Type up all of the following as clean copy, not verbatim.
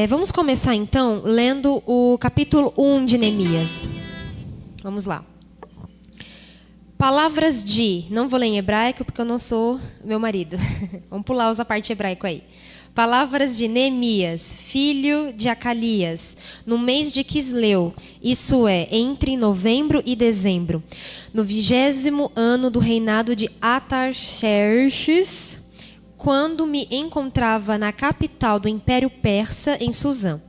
Vamos começar então lendo o capítulo 1 de Neemias. Vamos lá. Palavras de... Não vou ler em hebraico porque eu não sou meu marido. Vamos pular a parte hebraica aí. Palavras de Neemias, filho de Acalias, no mês de Quisleu, isso é, entre novembro e dezembro, no 20º ano do reinado de Artaxerxes, quando me encontrava na capital do Império Persa, em Suzã.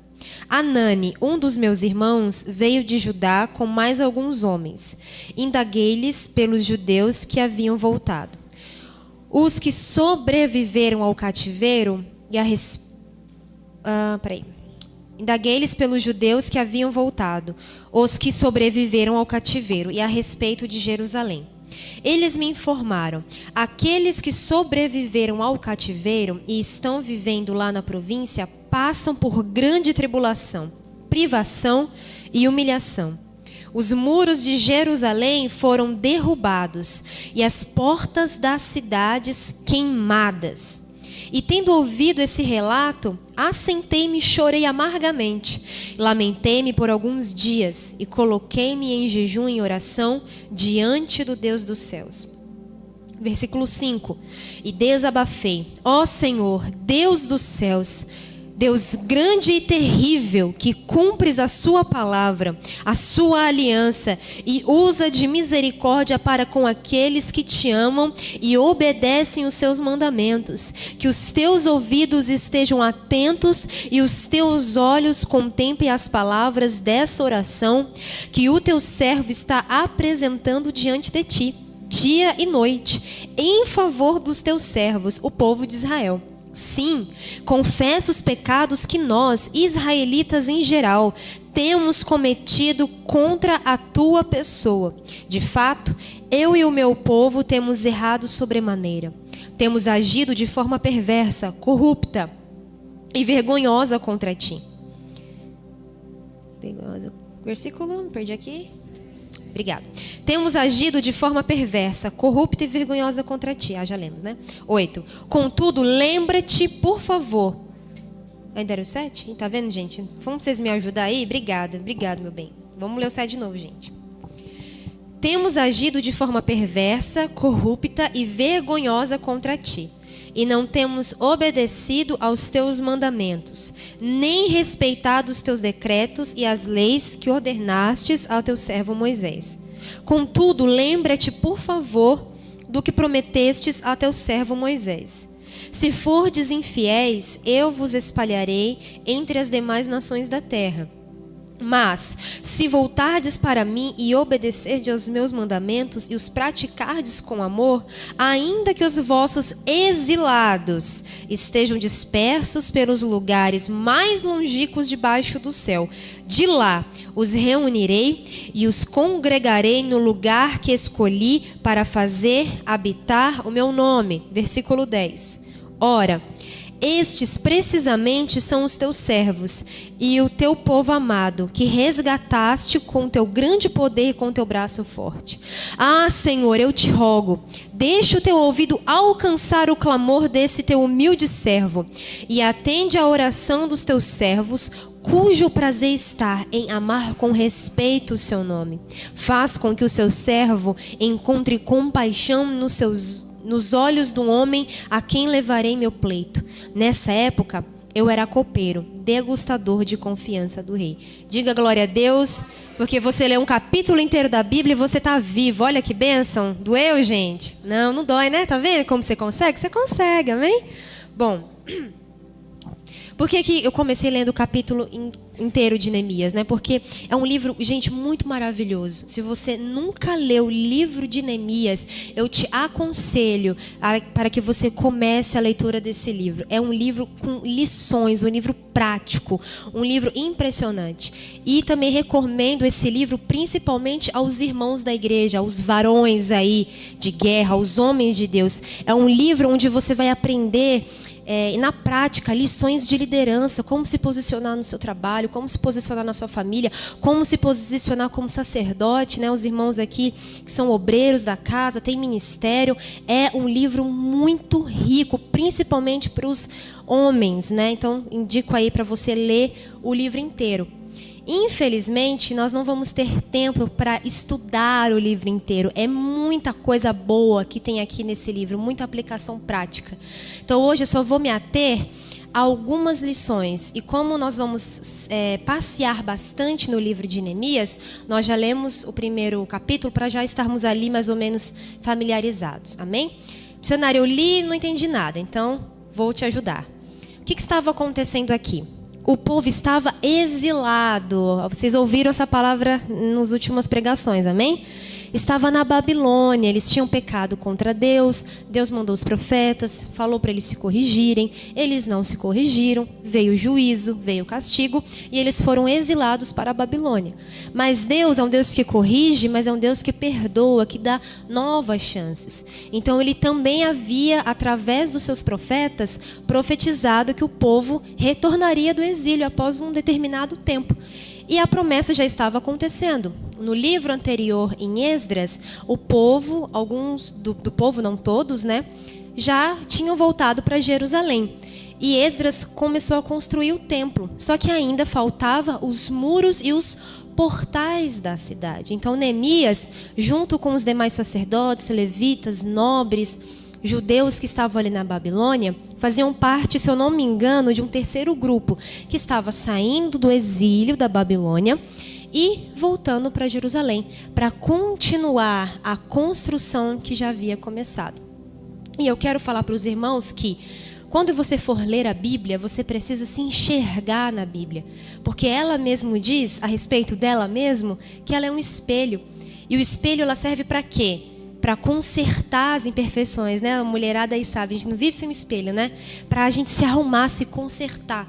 Anani, um dos meus irmãos, veio de Judá com mais alguns homens. Indaguei-lhes pelos judeus que haviam voltado. Os que sobreviveram ao cativeiro Indaguei-lhes pelos judeus que haviam voltado, os que sobreviveram ao cativeiro, e a respeito de Jerusalém. Eles me informaram: aqueles que sobreviveram ao cativeiro e estão vivendo lá na província passam por grande tribulação, privação e humilhação. Os muros de Jerusalém foram derrubados e as portas das cidades queimadas. E tendo ouvido esse relato, assentei-me e chorei amargamente. Lamentei-me por alguns dias e coloquei-me em jejum e oração diante do Deus dos céus. Versículo 5. E desabafei: ó Senhor, Deus dos céus, Deus grande e terrível, que cumpres a sua palavra, a sua aliança, e usa de misericórdia para com aqueles que te amam e obedecem os seus mandamentos. Que os teus ouvidos estejam atentos e os teus olhos contemplem as palavras dessa oração que o teu servo está apresentando diante de ti, dia e noite, em favor dos teus servos, o povo de Israel. Sim, confesso os pecados que nós, israelitas em geral, temos cometido contra a tua pessoa. De fato, eu e o meu povo temos errado sobremaneira. Temos agido de forma perversa, corrupta e vergonhosa contra ti. Versículo, perdi aqui. Obrigado. Temos agido de forma perversa, corrupta e vergonhosa contra ti. Já lemos, né? 8. Contudo, lembra-te, por favor. Ainda era o 7? Tá vendo, gente? Vamos vocês me ajudar aí? Obrigado, meu bem. Vamos ler o 7 de novo, gente. Temos agido de forma perversa, corrupta e vergonhosa contra ti. E não temos obedecido aos teus mandamentos, nem respeitado os teus decretos e as leis que ordenastes ao teu servo Moisés. Contudo, lembra-te, por favor, do que prometestes a teu servo Moisés. Se fordes infiéis, eu vos espalharei entre as demais nações da terra. Mas, se voltardes para mim e obedecerdes aos meus mandamentos e os praticardes com amor, ainda que os vossos exilados estejam dispersos pelos lugares mais longínquos debaixo do céu, de lá os reunirei e os congregarei no lugar que escolhi para fazer habitar o meu nome. Versículo 10. Ora, estes precisamente são os teus servos e o teu povo amado, que resgataste com teu grande poder e com teu braço forte. Ah, Senhor, eu te rogo, deixa o teu ouvido alcançar o clamor desse teu humilde servo e atende à oração dos teus servos, cujo prazer está em amar com respeito o seu nome. Faz com que o seu servo encontre compaixão nos olhos do homem a quem levarei meu pleito. Nessa época, eu era copeiro, degustador de confiança do rei. Diga glória a Deus, porque você lê um capítulo inteiro da Bíblia e você está vivo. Olha que bênção. Doeu, gente? Não dói, né? Tá vendo como você consegue? Você consegue, amém? Bom, por que eu comecei lendo o capítulo inteiro de Neemias, né? Porque é um livro, gente, muito maravilhoso. Se você nunca leu o livro de Neemias, eu te aconselho para que você comece a leitura desse livro. É um livro com lições, um livro prático, um livro impressionante. E também recomendo esse livro principalmente aos irmãos da igreja, aos varões aí de guerra, aos homens de Deus. É um livro onde você vai aprender e na prática, lições de liderança, como se posicionar no seu trabalho, como se posicionar na sua família, como se posicionar como sacerdote, né? Os irmãos aqui que são obreiros da casa, têm ministério. É um livro muito rico, principalmente para os homens, né? Então, indico aí para você ler o livro inteiro. Infelizmente, nós não vamos ter tempo para estudar o livro inteiro. É muita coisa boa que tem aqui nesse livro, muita aplicação prática. Então, hoje eu só vou me ater a algumas lições. E como nós vamos passear bastante no livro de Neemias, nós já lemos o primeiro capítulo para já estarmos ali mais ou menos familiarizados. Amém? Missionário, eu li e não entendi nada, então vou te ajudar. O que estava acontecendo aqui? O povo estava exilado. Vocês ouviram essa palavra nas últimas pregações, amém? Estava na Babilônia, eles tinham pecado contra Deus, Deus mandou os profetas, falou para eles se corrigirem, eles não se corrigiram, veio o juízo, veio o castigo, e eles foram exilados para a Babilônia. Mas Deus é um Deus que corrige, mas é um Deus que perdoa, que dá novas chances. Então ele também havia, através dos seus profetas, profetizado que o povo retornaria do exílio após um determinado tempo. E a promessa já estava acontecendo. No livro anterior, em Esdras, o povo, alguns do povo, não todos, né, já tinham voltado para Jerusalém. E Esdras começou a construir o templo. Só que ainda faltava os muros e os portais da cidade. Então Neemias, junto com os demais sacerdotes, levitas, nobres, judeus que estavam ali na Babilônia, faziam parte, se eu não me engano, de um terceiro grupo que estava saindo do exílio da Babilônia e voltando para Jerusalém, para continuar a construção que já havia começado. E eu quero falar para os irmãos que, quando você for ler a Bíblia, você precisa se enxergar na Bíblia, porque ela mesmo diz, a respeito dela mesmo, que ela é um espelho. E o espelho, ela serve para quê? Para consertar as imperfeições, né? A mulherada aí sabe, a gente não vive sem um espelho, né? Para a gente se arrumar, se consertar.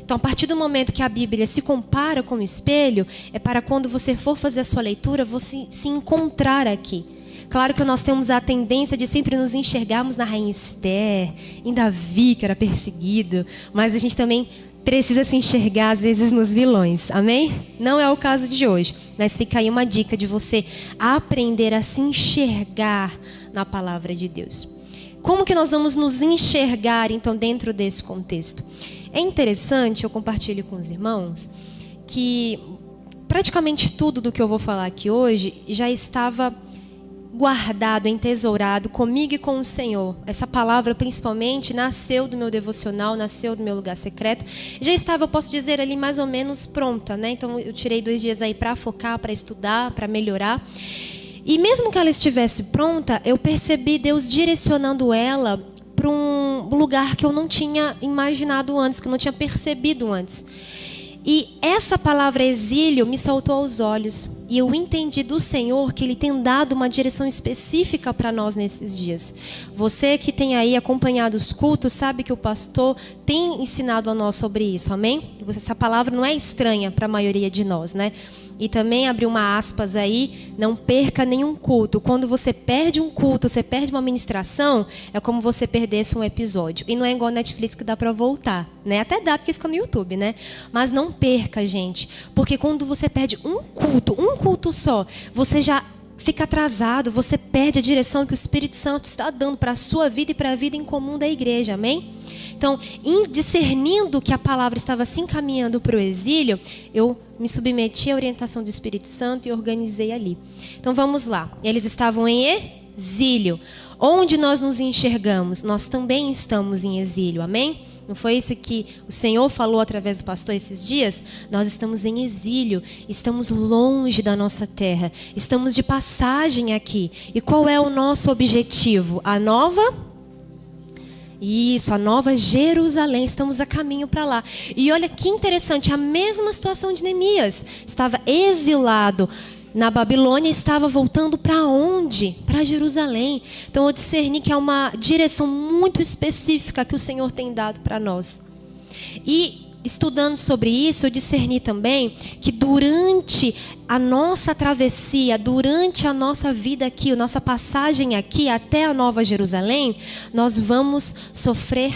Então, a partir do momento que a Bíblia se compara com o espelho, é para quando você for fazer a sua leitura, você se encontrar aqui. Claro que nós temos a tendência de sempre nos enxergarmos na rainha Esther, em Davi, que era perseguido, mas a gente também precisa se enxergar, às vezes, nos vilões. Amém? Não é o caso de hoje, mas fica aí uma dica de você aprender a se enxergar na palavra de Deus. Como que nós vamos nos enxergar, então, dentro desse contexto? É interessante, eu compartilho com os irmãos, que praticamente tudo do que eu vou falar aqui hoje já estava guardado, entesourado comigo e com o Senhor. Essa palavra, principalmente, nasceu do meu devocional, nasceu do meu lugar secreto. Já estava, eu posso dizer, ali mais ou menos pronta, né? Então, eu tirei 2 dias aí para focar, para estudar, para melhorar. E mesmo que ela estivesse pronta, eu percebi Deus direcionando ela para um lugar que eu não tinha imaginado antes, que eu não tinha percebido antes. E essa palavra exílio me saltou aos olhos. E eu entendi do Senhor que Ele tem dado uma direção específica para nós nesses dias. Você que tem aí acompanhado os cultos, sabe que o pastor tem ensinado a nós sobre isso, amém? Essa palavra não é estranha para a maioria de nós, né? E também abrir uma aspas aí, não perca nenhum culto. Quando você perde um culto, você perde uma ministração, é como você perdesse um episódio. E não é igual a Netflix que dá para voltar, né? Até dá porque fica no YouTube, né? Mas não perca, gente. Porque quando você perde um culto só, você já fica atrasado, você perde a direção que o Espírito Santo está dando para a sua vida e para a vida em comum da igreja, amém? Então, discernindo que a palavra estava se encaminhando para o exílio, eu me submeti à orientação do Espírito Santo e organizei ali. Então, vamos lá. Eles estavam em exílio. Onde nós nos enxergamos? Nós também estamos em exílio, amém? Não foi isso que o Senhor falou através do pastor esses dias? Nós estamos em exílio, estamos longe da nossa terra, estamos de passagem aqui. E qual é o nosso objetivo? A nova Jerusalém, estamos a caminho para lá. E olha que interessante, a mesma situação de Neemias. Estava exilado na Babilônia, estava voltando para onde? Para Jerusalém. Então eu discerni que é uma direção muito específica que o Senhor tem dado para nós. E estudando sobre isso, eu discerni também que durante a nossa travessia, durante a nossa vida aqui, a nossa passagem aqui até a Nova Jerusalém, nós vamos sofrer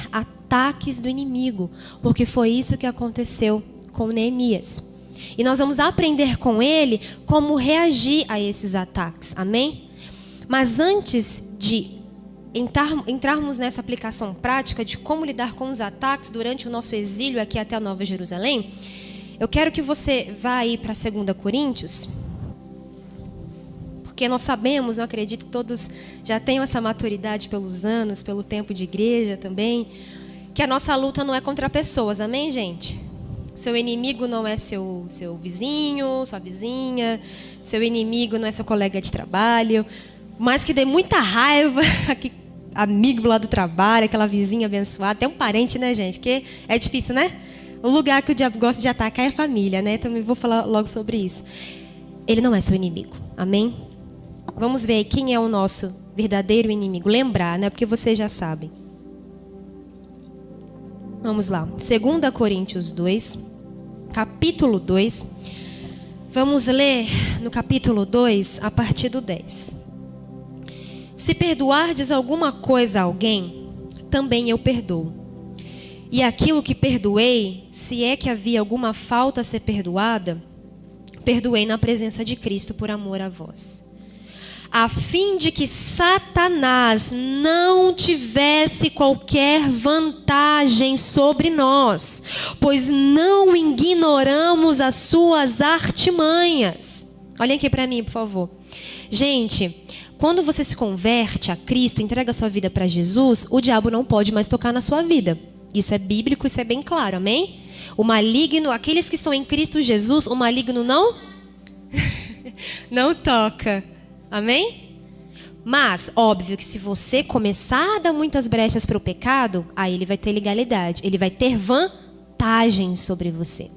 ataques do inimigo, porque foi isso que aconteceu com Neemias. E nós vamos aprender com ele como reagir a esses ataques, amém? Mas antes de entrarmos nessa aplicação prática de como lidar com os ataques durante o nosso exílio aqui até a Nova Jerusalém, eu quero que você vá aí para 2 Coríntios, porque nós sabemos, eu acredito que todos já tenham essa maturidade pelos anos, pelo tempo de igreja também, que a nossa luta não é contra pessoas, amém, gente? Seu inimigo não é seu vizinho, sua vizinha, seu inimigo não é seu colega de trabalho, mas que dê muita raiva, aquele amigo lá do trabalho, aquela vizinha abençoada, até um parente, né, gente? Que é difícil, né? O lugar que o diabo gosta de atacar é a família, né? Também vou falar logo sobre isso. Ele não é seu inimigo, amém? Vamos ver aí quem é o nosso verdadeiro inimigo. Lembrar, né? Porque vocês já sabem. Vamos lá. 2 Coríntios 2, capítulo 2. Vamos ler no capítulo 2, a partir do 10. Se perdoardes alguma coisa a alguém, também eu perdoo. E aquilo que perdoei, se é que havia alguma falta a ser perdoada, perdoei na presença de Cristo por amor a vós, a fim de que Satanás não tivesse qualquer vantagem sobre nós, pois não ignoramos as suas artimanhas. Olhem aqui para mim, por favor. Gente, quando você se converte a Cristo, entrega a sua vida para Jesus, o diabo não pode mais tocar na sua vida. Isso é bíblico, isso é bem claro, amém? O maligno, aqueles que estão em Cristo Jesus, o maligno não toca, amém? Mas, óbvio que se você começar a dar muitas brechas para o pecado, aí ele vai ter legalidade, ele vai ter vantagem sobre você.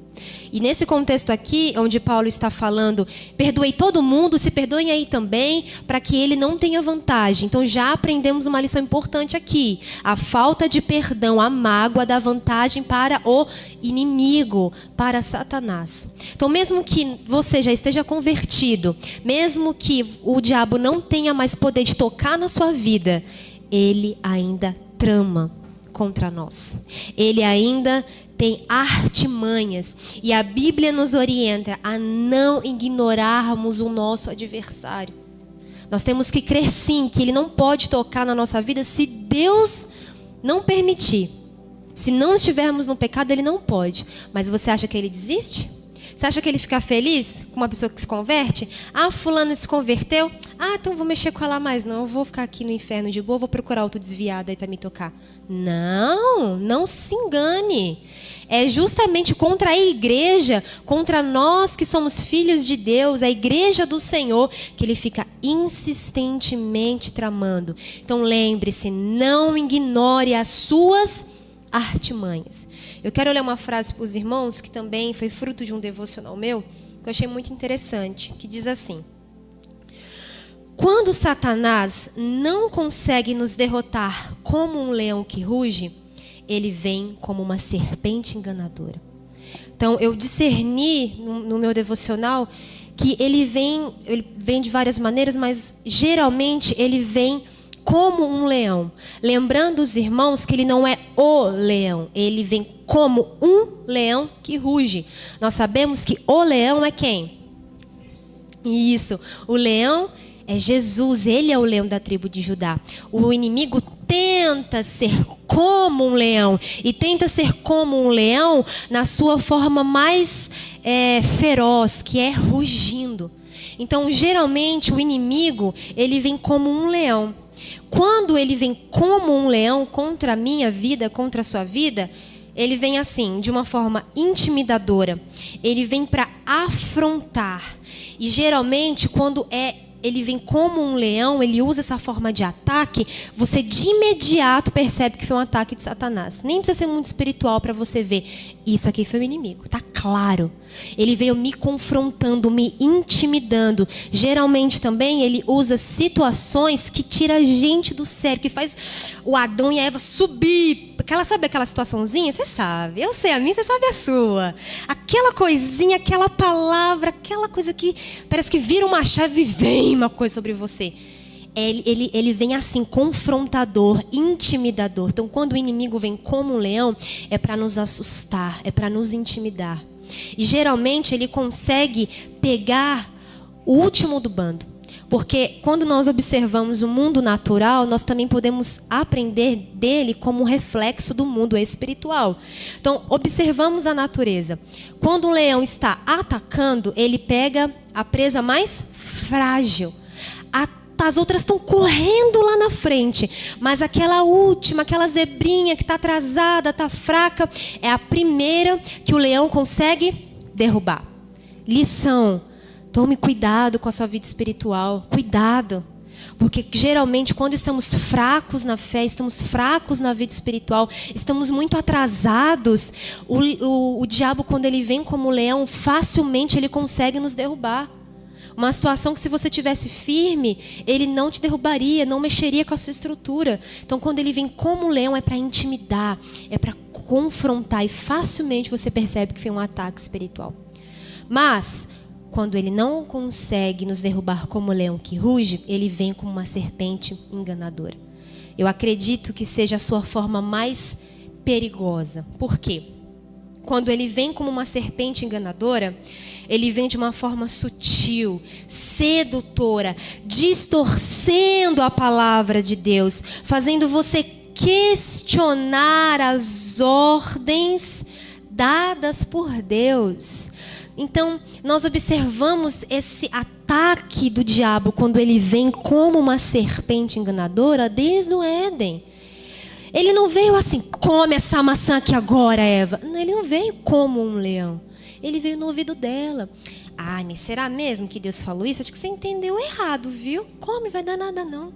E nesse contexto aqui, onde Paulo está falando, perdoei todo mundo, se perdoem aí também, para que ele não tenha vantagem. Então já aprendemos uma lição importante aqui. A falta de perdão, a mágoa dá vantagem para o inimigo, para Satanás. Então mesmo que você já esteja convertido, mesmo que o diabo não tenha mais poder de tocar na sua vida, ele ainda trama contra nós. Ele ainda tem artimanhas, e a Bíblia nos orienta a não ignorarmos o nosso adversário. Nós temos que crer sim que ele não pode tocar na nossa vida se Deus não permitir. Se não estivermos no pecado, ele não pode. Mas você acha que ele desiste? Você acha que ele fica feliz com uma pessoa que se converte? Ah, fulana se converteu? Ah, então vou mexer com ela mais. Não, eu vou ficar aqui no inferno de boa, vou procurar outro desviado aí para me tocar. Não, não se engane. É justamente contra a igreja, contra nós que somos filhos de Deus, a igreja do Senhor, que ele fica insistentemente tramando. Então lembre-se, não ignore as suas artimanhas. Eu quero ler uma frase para os irmãos, que também foi fruto de um devocional meu, que eu achei muito interessante, que diz assim: quando Satanás não consegue nos derrotar como um leão que ruge, ele vem como uma serpente enganadora. Então, eu discerni no meu devocional que ele vem de várias maneiras, mas geralmente ele vem como um leão. Lembrando os irmãos que ele não é o leão, ele vem como um leão que ruge. Nós sabemos que o leão é quem? Isso, o leão é Jesus, ele é o leão da tribo de Judá. O inimigo tenta ser como um leão, e tenta ser como um leão na sua forma mais feroz, que é rugindo. Então, geralmente, o inimigo, ele vem como um leão. Quando ele vem como um leão contra a minha vida, contra a sua vida, ele vem assim, de uma forma intimidadora. Ele vem para afrontar. E geralmente, quando ele vem como um leão, ele usa essa forma de ataque, você de imediato percebe que foi um ataque de Satanás. Nem precisa ser muito espiritual para você ver. Isso aqui foi o inimigo, tá claro. Ele veio me confrontando, me intimidando. Geralmente também ele usa situações que tira a gente do sério, que faz o Adão e a Eva subir. Sabe aquela situaçãozinha? Você sabe, eu sei a minha, você sabe a sua. Aquela coisinha, aquela palavra, aquela coisa que parece que vira uma chave e vem uma coisa sobre você. ele vem assim, confrontador, intimidador. Então, quando o inimigo vem como um leão, é para nos assustar, é para nos intimidar. E geralmente ele consegue pegar o último do bando. Porque quando nós observamos o mundo natural, nós também podemos aprender dele como um reflexo do mundo espiritual. Então, observamos a natureza. Quando um leão está atacando, ele pega a presa mais frágil. As outras estão correndo lá na frente, mas aquela última, aquela zebrinha que está atrasada, está fraca, é a primeira que o leão consegue derrubar. Lição: tome cuidado com a sua vida espiritual, cuidado. Porque geralmente quando estamos fracos na fé, estamos fracos na vida espiritual, estamos muito atrasados, o diabo, quando ele vem como leão, facilmente ele consegue nos derrubar. Uma situação que, se você tivesse firme, ele não te derrubaria, não mexeria com a sua estrutura. Então, quando ele vem como leão, é para intimidar, é para confrontar, e facilmente você percebe que foi um ataque espiritual. Mas quando ele não consegue nos derrubar como o leão que ruge, ele vem como uma serpente enganadora. Eu acredito que seja a sua forma mais perigosa. Por quê? Quando ele vem como uma serpente enganadora, ele vem de uma forma sutil, sedutora, distorcendo a palavra de Deus, fazendo você questionar as ordens dadas por Deus. Então, nós observamos esse ataque do diabo quando ele vem como uma serpente enganadora desde o Éden. Ele não veio assim: come essa maçã aqui agora, Eva. Não, ele não veio como um leão. Ele veio no ouvido dela. Ai, mas será mesmo que Deus falou isso? Acho que você entendeu errado, viu? Come, vai dar nada não.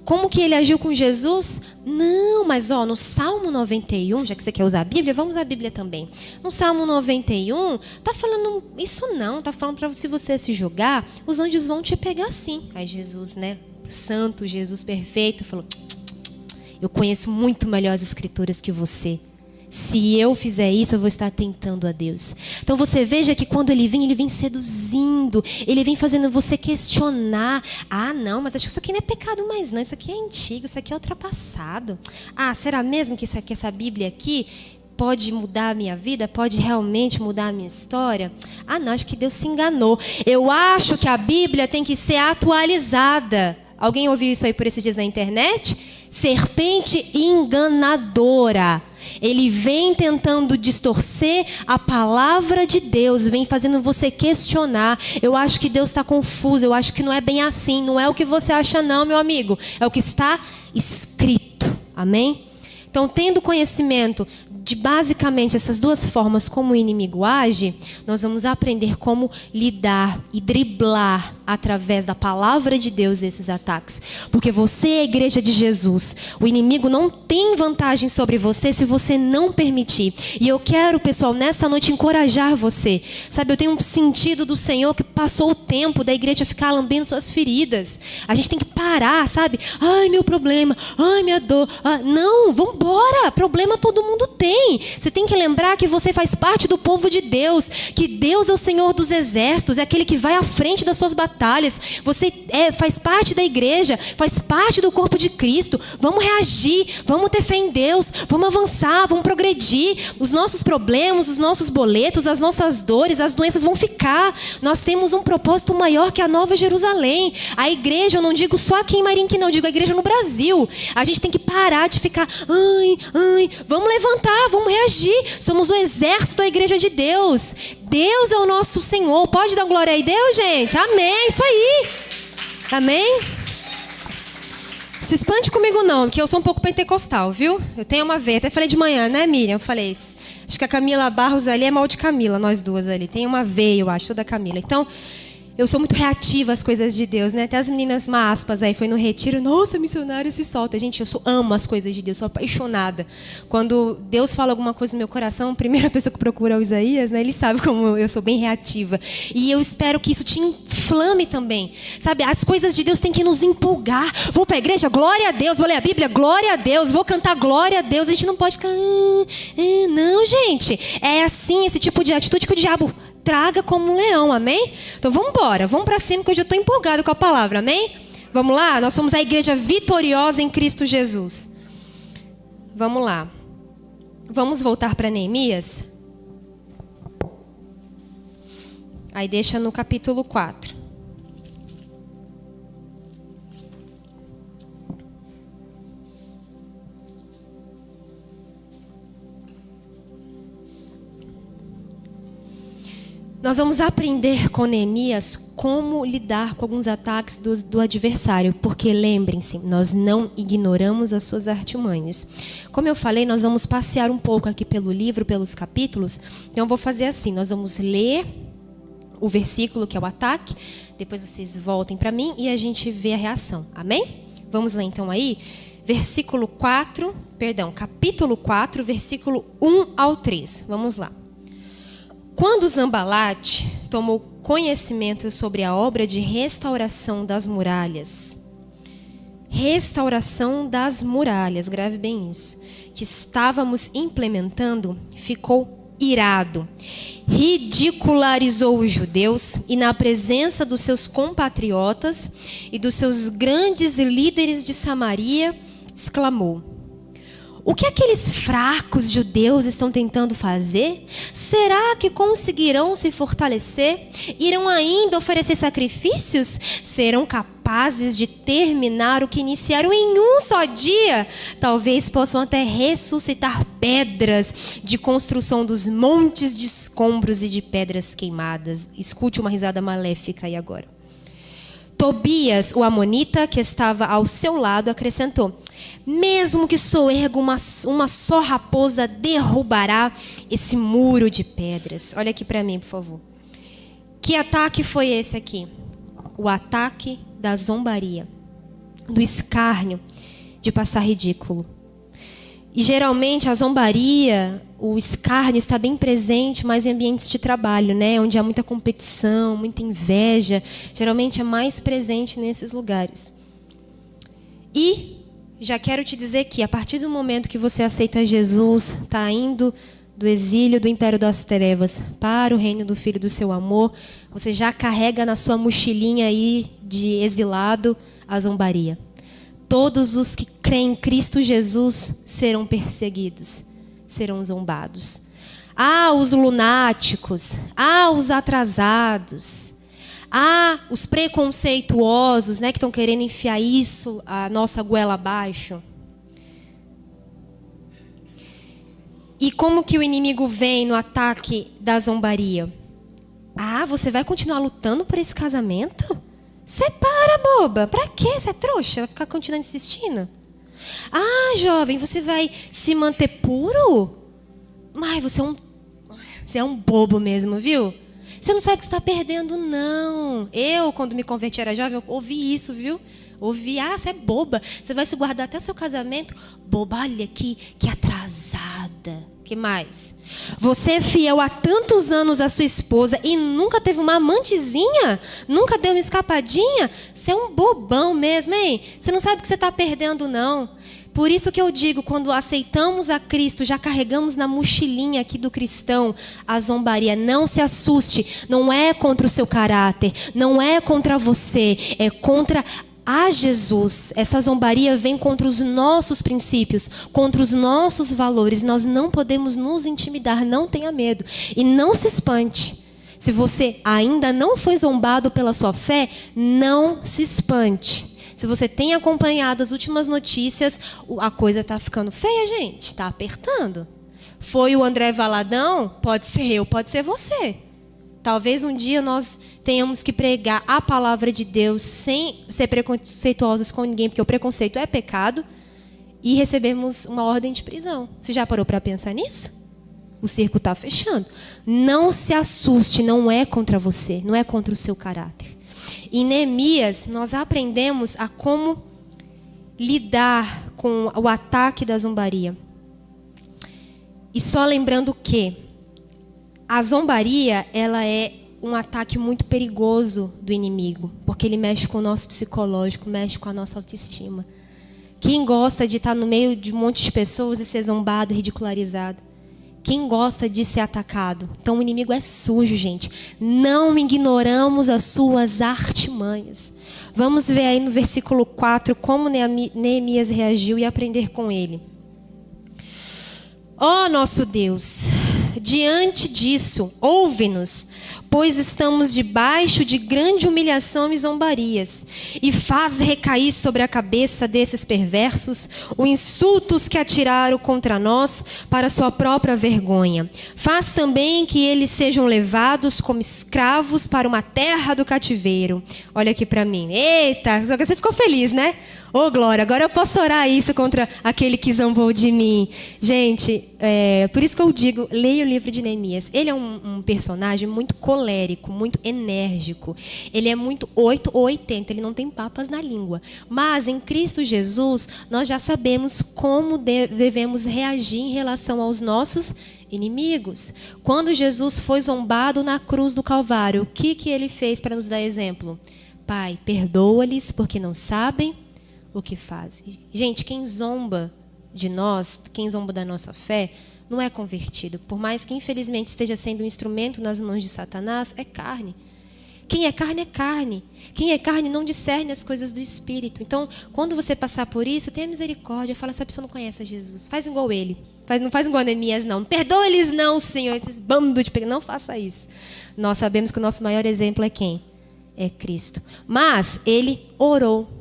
Como que ele agiu com Jesus? Não, mas no Salmo 91, já que você quer usar a Bíblia, vamos usar a Bíblia também. No Salmo 91, tá falando isso não, tá falando para se você se julgar, os anjos vão te pegar sim. Aí Jesus, né, o santo Jesus perfeito, falou: eu conheço muito melhor as escrituras que você. Se eu fizer isso, eu vou estar tentando a Deus. Então você veja que quando ele vem seduzindo, ele vem fazendo você questionar. Ah, não, mas acho que isso aqui não é pecado mais não, isso aqui é antigo, isso aqui é ultrapassado. Ah, será mesmo que essa Bíblia aqui pode mudar a minha vida? Pode realmente mudar a minha história? Ah, não, acho que Deus se enganou. Eu acho que a Bíblia tem que ser atualizada. Alguém ouviu isso aí por esses dias na internet? Serpente enganadora. Ele vem tentando distorcer a palavra de Deus, vem fazendo você questionar. Eu acho que Deus está confuso, eu acho que não é bem assim, não é o que você acha não, meu amigo. É o que está escrito, amém? Então, tendo conhecimento de basicamente essas duas formas como o inimigo age, nós vamos aprender como lidar e driblar através da palavra de Deus esses ataques. Porque você é a igreja de Jesus. O inimigo não tem vantagem sobre você se você não permitir. E eu quero, pessoal, nessa noite encorajar você. Sabe, eu tenho um sentido do Senhor que passou o tempo da igreja ficar lambendo suas feridas. A gente tem que parar, sabe? Ai, meu problema. Ai, minha dor. Ah, não, vambora. Problema todo mundo tem. Você tem que lembrar que você faz parte do povo de Deus, que Deus é o Senhor dos exércitos, é aquele que vai à frente das suas batalhas. Você faz parte da igreja, faz parte do corpo de Cristo. Vamos reagir, vamos ter fé em Deus, vamos avançar, vamos progredir. Os nossos problemas, os nossos boletos, as nossas dores, as doenças vão ficar. Nós temos um propósito maior que a Nova Jerusalém. A igreja, eu não digo só aqui em Marinque, não, eu digo a igreja no Brasil. A gente tem que parar de ficar, vamos levantar, vamos reagir. Somos o exército da igreja de Deus. Deus é o nosso Senhor. Pode dar glória a Deus, gente? Amém, isso aí. Amém? Se espante comigo não, porque eu sou um pouco pentecostal, viu? Eu tenho uma veia. Até falei de manhã, né, Miriam? Eu falei isso. Acho que a Camila Barros ali é mal de Camila, nós duas ali. Tem uma veia, eu acho, toda Camila. Então, eu sou muito reativa às coisas de Deus, né? Até as meninas aspas aí, foi no retiro. Nossa, missionária se solta. Gente, amo as coisas de Deus, sou apaixonada. Quando Deus fala alguma coisa no meu coração, a primeira pessoa que procura é o Isaías, né? Ele sabe como eu sou bem reativa. E eu espero que isso te inflame também. Sabe, as coisas de Deus têm que nos empolgar. Vou para a igreja, glória a Deus. Vou ler a Bíblia, glória a Deus. Vou cantar glória a Deus. A gente não pode ficar... Não, gente. É assim, esse tipo de atitude que o diabo traga como um leão, amém? Então vamos embora, vamos para cima que hoje eu estou empolgado com a palavra, amém? Vamos lá? Nós somos a igreja vitoriosa em Cristo Jesus. Vamos lá. Vamos voltar para Neemias? Aí deixa no capítulo 4. Nós vamos aprender com Neemias como lidar com alguns ataques do adversário, porque lembrem-se, nós não ignoramos as suas artimanhas. Como eu falei, nós vamos passear um pouco aqui pelo livro, pelos capítulos. Então eu vou fazer assim, nós vamos ler o versículo que é o ataque, depois vocês voltem para mim e a gente vê a reação, amém? Vamos lá então aí, capítulo 4, versículo 1 ao 3, vamos lá. Quando Zambalate tomou conhecimento sobre a obra de restauração das muralhas, grave bem isso, que estávamos implementando, ficou irado, ridicularizou os judeus e na presença dos seus compatriotas e dos seus grandes líderes de Samaria, exclamou: o que aqueles fracos judeus estão tentando fazer? Será que conseguirão se fortalecer? Irão ainda oferecer sacrifícios? Serão capazes de terminar o que iniciaram em um só dia? Talvez possam até ressuscitar pedras de construção dos montes de escombros e de pedras queimadas. Escute uma risada maléfica aí agora. Tobias, o amonita, que estava ao seu lado, acrescentou: mesmo que soerga uma só raposa derrubará esse muro de pedras. Olha aqui para mim, por favor. Que ataque foi esse aqui? O ataque da zombaria, do escárnio, de passar ridículo. E geralmente a zombaria, o escárnio está bem presente mais em ambientes de trabalho, né? Onde há muita competição, muita inveja. Geralmente é mais presente nesses lugares. E já quero te dizer que a partir do momento que você aceita Jesus, está indo do exílio do império das trevas para o reino do Filho do seu amor, você já carrega na sua mochilinha aí de exilado a zombaria. Todos os que creem em Cristo Jesus serão perseguidos, serão zombados. Os lunáticos, os atrasados, os preconceituosos, né, que estão querendo enfiar isso a nossa goela abaixo. E como que o inimigo vem no ataque da zombaria? Você vai continuar lutando por esse casamento? Separa, boba. Pra quê? Você é trouxa? Vai ficar continuando insistindo? Jovem, você vai se manter puro? Você é um bobo mesmo, viu? Você não sabe o que você está perdendo, não. Eu, quando me converti, era jovem, eu ouvi isso, viu? Ouvi, você é boba. Você vai se guardar até o seu casamento? Boba, olha que atrasada. Que mais? Você é fiel há tantos anos à sua esposa e nunca teve uma amantezinha? Nunca deu uma escapadinha? Você é um bobão mesmo, hein? Você não sabe o que você está perdendo, não. Por isso que eu digo, quando aceitamos a Cristo, já carregamos na mochilinha aqui do cristão a zombaria. Não se assuste, não é contra o seu caráter, não é contra você, é contra Jesus. Essa zombaria vem contra os nossos princípios, contra os nossos valores. Nós não podemos nos intimidar, não tenha medo. E não se espante. Se você ainda não foi zombado pela sua fé, não se espante. Se você tem acompanhado as últimas notícias, a coisa está ficando feia, gente. Está apertando. Foi o André Valadão? Pode ser eu, pode ser você. Talvez um dia nós tenhamos que pregar a palavra de Deus sem ser preconceituosos com ninguém, porque o preconceito é pecado, e recebemos uma ordem de prisão. Você já parou para pensar nisso? O circo está fechando. Não se assuste, não é contra você, não é contra o seu caráter. Em Neemias, nós aprendemos a como lidar com o ataque da zombaria. E só lembrando que a zombaria, ela é um ataque muito perigoso do inimigo, porque ele mexe com o nosso psicológico, mexe com a nossa autoestima. Quem gosta de estar no meio de um monte de pessoas e ser zombado, ridicularizado? Quem gosta de ser atacado? Então o inimigo é sujo, gente. Não ignoramos as suas artimanhas. Vamos ver aí no versículo 4 como Neemias reagiu e aprender com ele. Ó nosso Deus, diante disso, ouve-nos, pois estamos debaixo de grande humilhação e zombarias, e faz recair sobre a cabeça desses perversos os insultos que atiraram contra nós para sua própria vergonha. Faz também que eles sejam levados como escravos para uma terra do cativeiro. Olha aqui para mim. Eita, só que você ficou feliz, né? Ô, glória, agora eu posso orar isso contra aquele que zombou de mim. Gente, por isso que eu digo, leia o livro de Neemias. Ele é um personagem muito colérico, muito enérgico. Ele é muito 8 ou 80, ele não tem papas na língua. Mas em Cristo Jesus, nós já sabemos como devemos reagir em relação aos nossos inimigos. Quando Jesus foi zombado na cruz do Calvário, o que ele fez para nos dar exemplo? Pai, perdoa-lhes porque não sabem o que fazem. Gente, quem zomba de nós, quem zomba da nossa fé, não é convertido. Por mais que infelizmente esteja sendo um instrumento nas mãos de Satanás, é carne. Quem é carne é carne. Quem é carne não discerne as coisas do Espírito. Então, quando você passar por isso, tenha misericórdia. Fala, essa pessoa não conhece a Jesus. Faz igual ele. Não faz igual a Neemias, não. Perdoa eles não, Senhor. Esses bandos de... Não faça isso. Nós sabemos que o nosso maior exemplo é quem? É Cristo. Mas ele orou.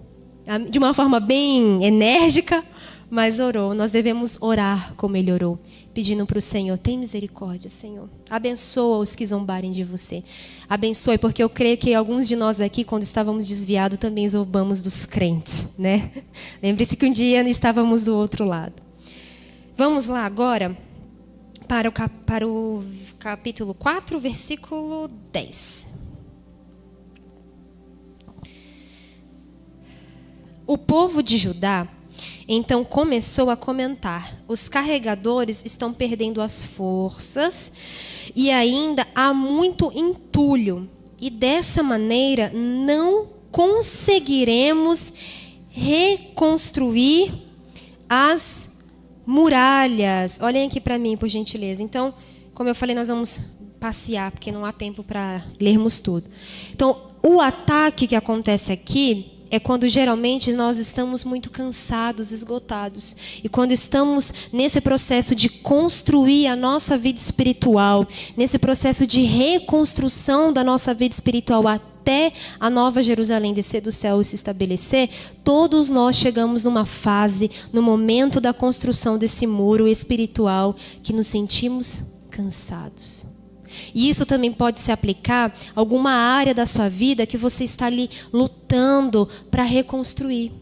De uma forma bem enérgica, mas orou. Nós devemos orar como ele orou, pedindo para o Senhor, tem misericórdia, Senhor. Abençoa os que zombarem de você. Abençoe, porque eu creio que alguns de nós aqui, quando estávamos desviados, também zombamos dos crentes, né? Lembre-se que um dia estávamos do outro lado. Vamos lá agora para o capítulo 4, versículo 10. O povo de Judá, então, começou a comentar: os carregadores estão perdendo as forças e ainda há muito entulho. E dessa maneira não conseguiremos reconstruir as muralhas. Olhem aqui para mim, por gentileza. Então, como eu falei, nós vamos passear, porque não há tempo para lermos tudo. Então, o ataque que acontece aqui é quando geralmente nós estamos muito cansados, esgotados. E quando estamos nesse processo de construir a nossa vida espiritual, nesse processo de reconstrução da nossa vida espiritual até a nova Jerusalém descer do céu e se estabelecer, todos nós chegamos numa fase, no momento da construção desse muro espiritual, que nos sentimos cansados. E isso também pode se aplicar a alguma área da sua vida que você está ali lutando para reconstruir.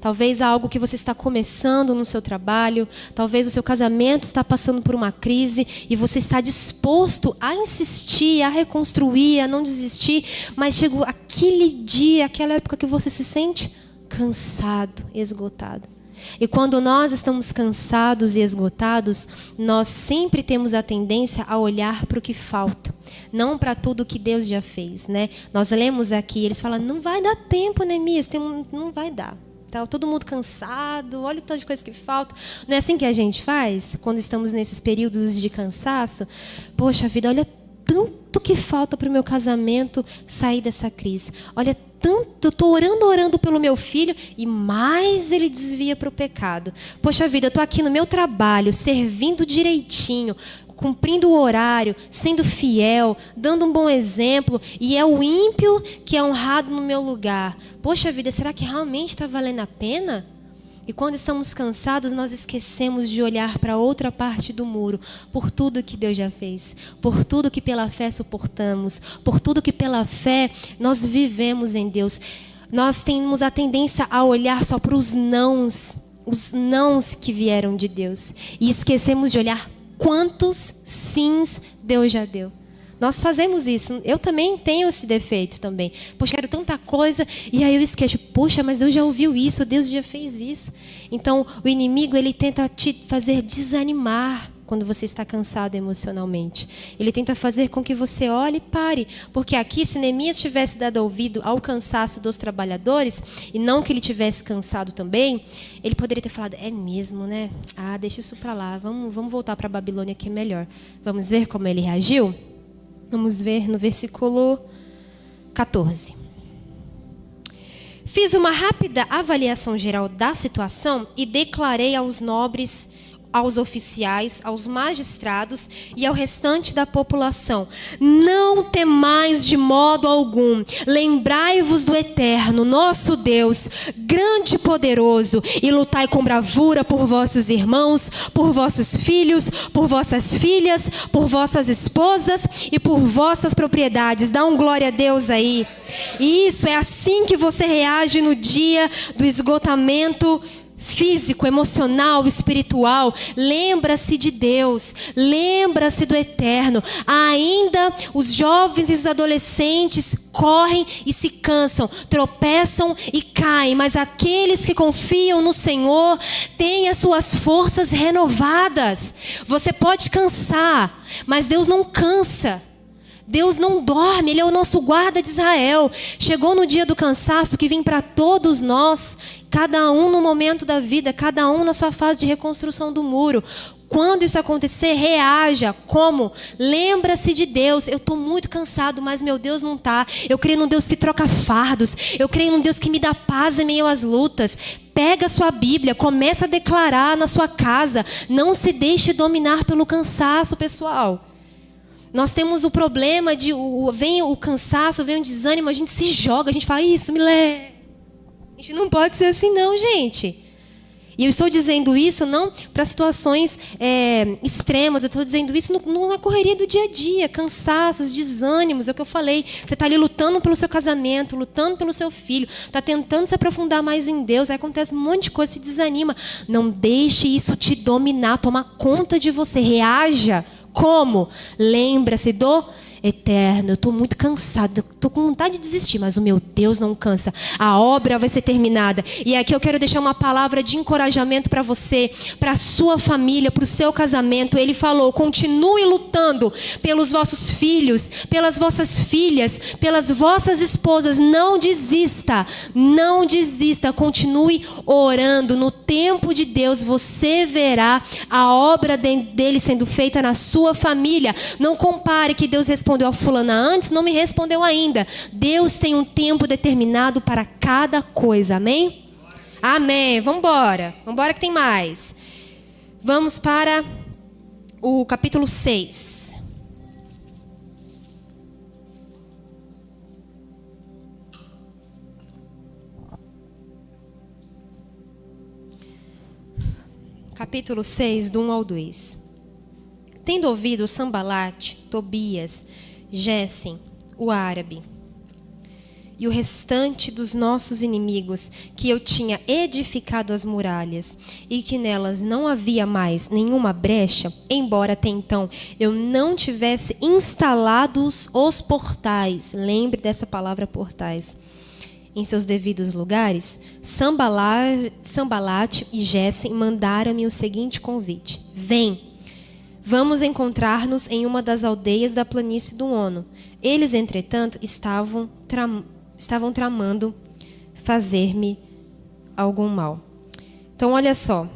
Talvez algo que você está começando no seu trabalho, talvez o seu casamento está passando por uma crise e você está disposto a insistir, a reconstruir, a não desistir, mas chegou aquele dia, aquela época que você se sente cansado, esgotado. E quando nós estamos cansados e esgotados, nós sempre temos a tendência a olhar para o que falta, não para tudo que Deus já fez, né? Nós lemos aqui, eles falam, não vai dar tempo, Neemias, não vai dar. Tá todo mundo cansado, olha o tanto de coisa que falta. Não é assim que a gente faz quando estamos nesses períodos de cansaço? Poxa vida, olha tanto que falta para o meu casamento sair dessa crise. Olha tanto, eu estou orando pelo meu filho e mais ele desvia para o pecado. Poxa vida, eu estou aqui no meu trabalho, servindo direitinho, cumprindo o horário, sendo fiel, dando um bom exemplo, e é o ímpio que é honrado no meu lugar. Poxa vida, será que realmente está valendo a pena? E quando estamos cansados, nós esquecemos de olhar para outra parte do muro, por tudo que Deus já fez, por tudo que pela fé suportamos, por tudo que pela fé nós vivemos em Deus. Nós temos a tendência a olhar só para os nãos que vieram de Deus, e esquecemos de olhar quantos sims Deus já deu. Nós fazemos isso. Eu também tenho esse defeito também. Poxa, quero tanta coisa e aí eu esqueço. Poxa, mas Deus já ouviu isso, Deus já fez isso. Então, o inimigo, ele tenta te fazer desanimar. quando você está cansado emocionalmente. Ele tenta fazer com que você olhe e pare. Porque aqui, se Neemias tivesse dado ouvido ao cansaço dos trabalhadores, e não que ele tivesse cansado também, ele poderia ter falado, é mesmo, né? Ah, deixa isso para lá, vamos voltar para a Babilônia que é melhor. Vamos ver como ele reagiu? Vamos ver no versículo 14. Fiz uma rápida avaliação geral da situação e declarei aos nobres, aos oficiais, aos magistrados e ao restante da população: não temais de modo algum, lembrai-vos do Eterno, nosso Deus, grande e poderoso, e lutai com bravura por vossos irmãos, por vossos filhos, por vossas filhas, por vossas esposas e por vossas propriedades. Dá um glória a Deus aí. E isso é assim que você reage no dia do esgotamento físico, emocional, espiritual. Lembra-se de Deus, lembra-se do Eterno. Ainda os jovens e os adolescentes correm e se cansam, tropeçam e caem, mas aqueles que confiam no Senhor têm as suas forças renovadas. Você pode cansar, mas Deus não cansa. Deus não dorme, Ele é o nosso guarda de Israel. Chegou no dia do cansaço que vem para todos nós, cada um no momento da vida, cada um na sua fase de reconstrução do muro. Quando isso acontecer, reaja. Como? Lembra-se de Deus. Eu estou muito cansado, mas meu Deus não está. Eu creio num Deus que troca fardos. Eu creio num Deus que me dá paz em meio às lutas. Pega a sua Bíblia, começa a declarar na sua casa. Não se deixe dominar pelo cansaço, pessoal. Nós temos o problema de vem o cansaço, vem o desânimo, a gente se joga, a gente fala, isso, me lê. A gente não pode ser assim não, gente. E eu estou dizendo isso não para situações extremas, eu estou dizendo isso na correria do dia a dia, cansaços, desânimos, é o que eu falei. Você está ali lutando pelo seu casamento, lutando pelo seu filho, está tentando se aprofundar mais em Deus, aí acontece um monte de coisa, se desanima. Não deixe isso te dominar, tomar conta de você, reaja. Como? Lembra-se do Eterno. Eu estou muito cansado, estou com vontade de desistir, mas o meu Deus não cansa. A obra vai ser terminada. E aqui eu quero deixar uma palavra de encorajamento para você, para a sua família, para o seu casamento. Ele falou, continue lutando pelos vossos filhos, pelas vossas filhas, pelas vossas esposas. Não desista, não desista. Continue orando. No tempo de Deus você verá a obra dele sendo feita na sua família. Não compare que Deus respondeu a fulana antes, não me respondeu ainda. Deus tem um tempo determinado para cada coisa, amém? Amém, vamos embora que tem mais. Vamos para o capítulo 6. Capítulo 6, do 1 ao 2. Tendo ouvido Sambalate, Tobias, Gésem, o árabe, e o restante dos nossos inimigos, que eu tinha edificado as muralhas, e que nelas não havia mais nenhuma brecha, embora até então eu não tivesse instalado os portais, lembre dessa palavra portais, em seus devidos lugares, Sambalate e Gésem mandaram-me o seguinte convite: vem, vamos encontrar-nos em uma das aldeias da planície do Ono. Eles, entretanto, estavam tramando fazer-me algum mal. Então, olha só.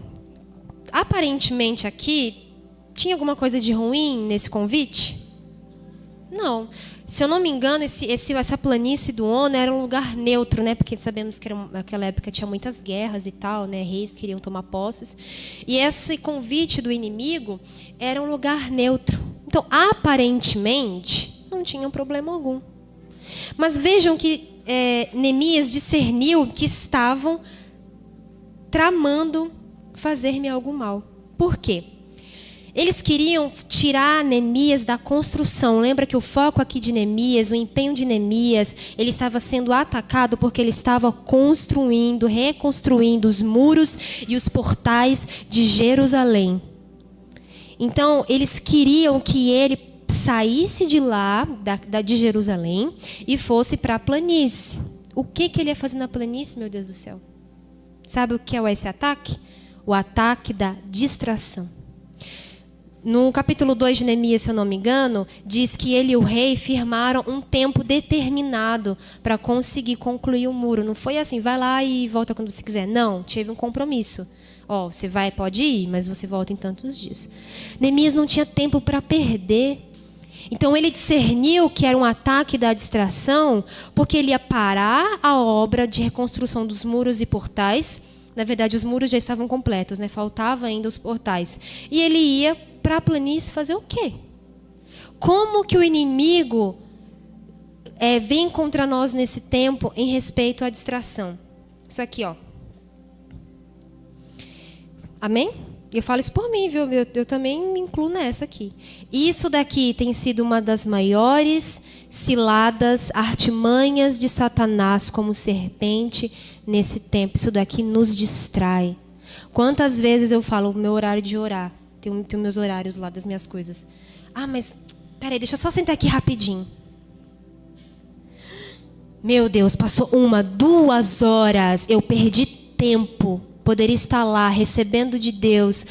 Aparentemente aqui, tinha alguma coisa de ruim nesse convite? Não. Se eu não me engano, essa planície do Ono era um lugar neutro, né? Porque sabemos que naquela época tinha muitas guerras e tal, né? Reis queriam tomar posses. E esse convite do inimigo era um lugar neutro. Então, aparentemente, não tinha problema algum. Mas vejam que Neemias discerniu que estavam tramando fazer-me algo mal. Por quê? Eles queriam tirar Neemias da construção. Lembra que o foco aqui de Neemias, o empenho de Neemias, ele estava sendo atacado porque ele estava reconstruindo os muros e os portais de Jerusalém. Então, eles queriam que ele saísse de lá, de Jerusalém, e fosse para a planície. O que ele ia fazer na planície, meu Deus do céu? Sabe o que é esse ataque? O ataque da distração. No capítulo 2 de Neemias, se eu não me engano, diz que ele e o rei firmaram um tempo determinado para conseguir concluir o muro. Não foi assim, vai lá e volta quando você quiser. Não, teve um compromisso. Ó, você vai, pode ir, mas você volta em tantos dias. Neemias não tinha tempo para perder. Então ele discerniu que era um ataque da distração, porque ele ia parar a obra de reconstrução dos muros e portais. Na verdade, os muros já estavam completos, né? Faltava ainda os portais. E ele ia para a planície fazer o quê? Como que o inimigo vem contra nós nesse tempo em respeito à distração? Isso aqui, ó. Amém? Eu falo isso por mim, viu? Eu também me incluo nessa aqui. Isso daqui tem sido uma das maiores ciladas, artimanhas de Satanás como serpente nesse tempo. Isso daqui nos distrai. Quantas vezes eu falo o meu horário de orar? Tenho meus horários lá das minhas coisas. Ah, mas peraí, deixa eu só sentar aqui rapidinho. Meu Deus, passou 1, 2 horas. Eu perdi tempo. Poderia estar lá recebendo de Deus,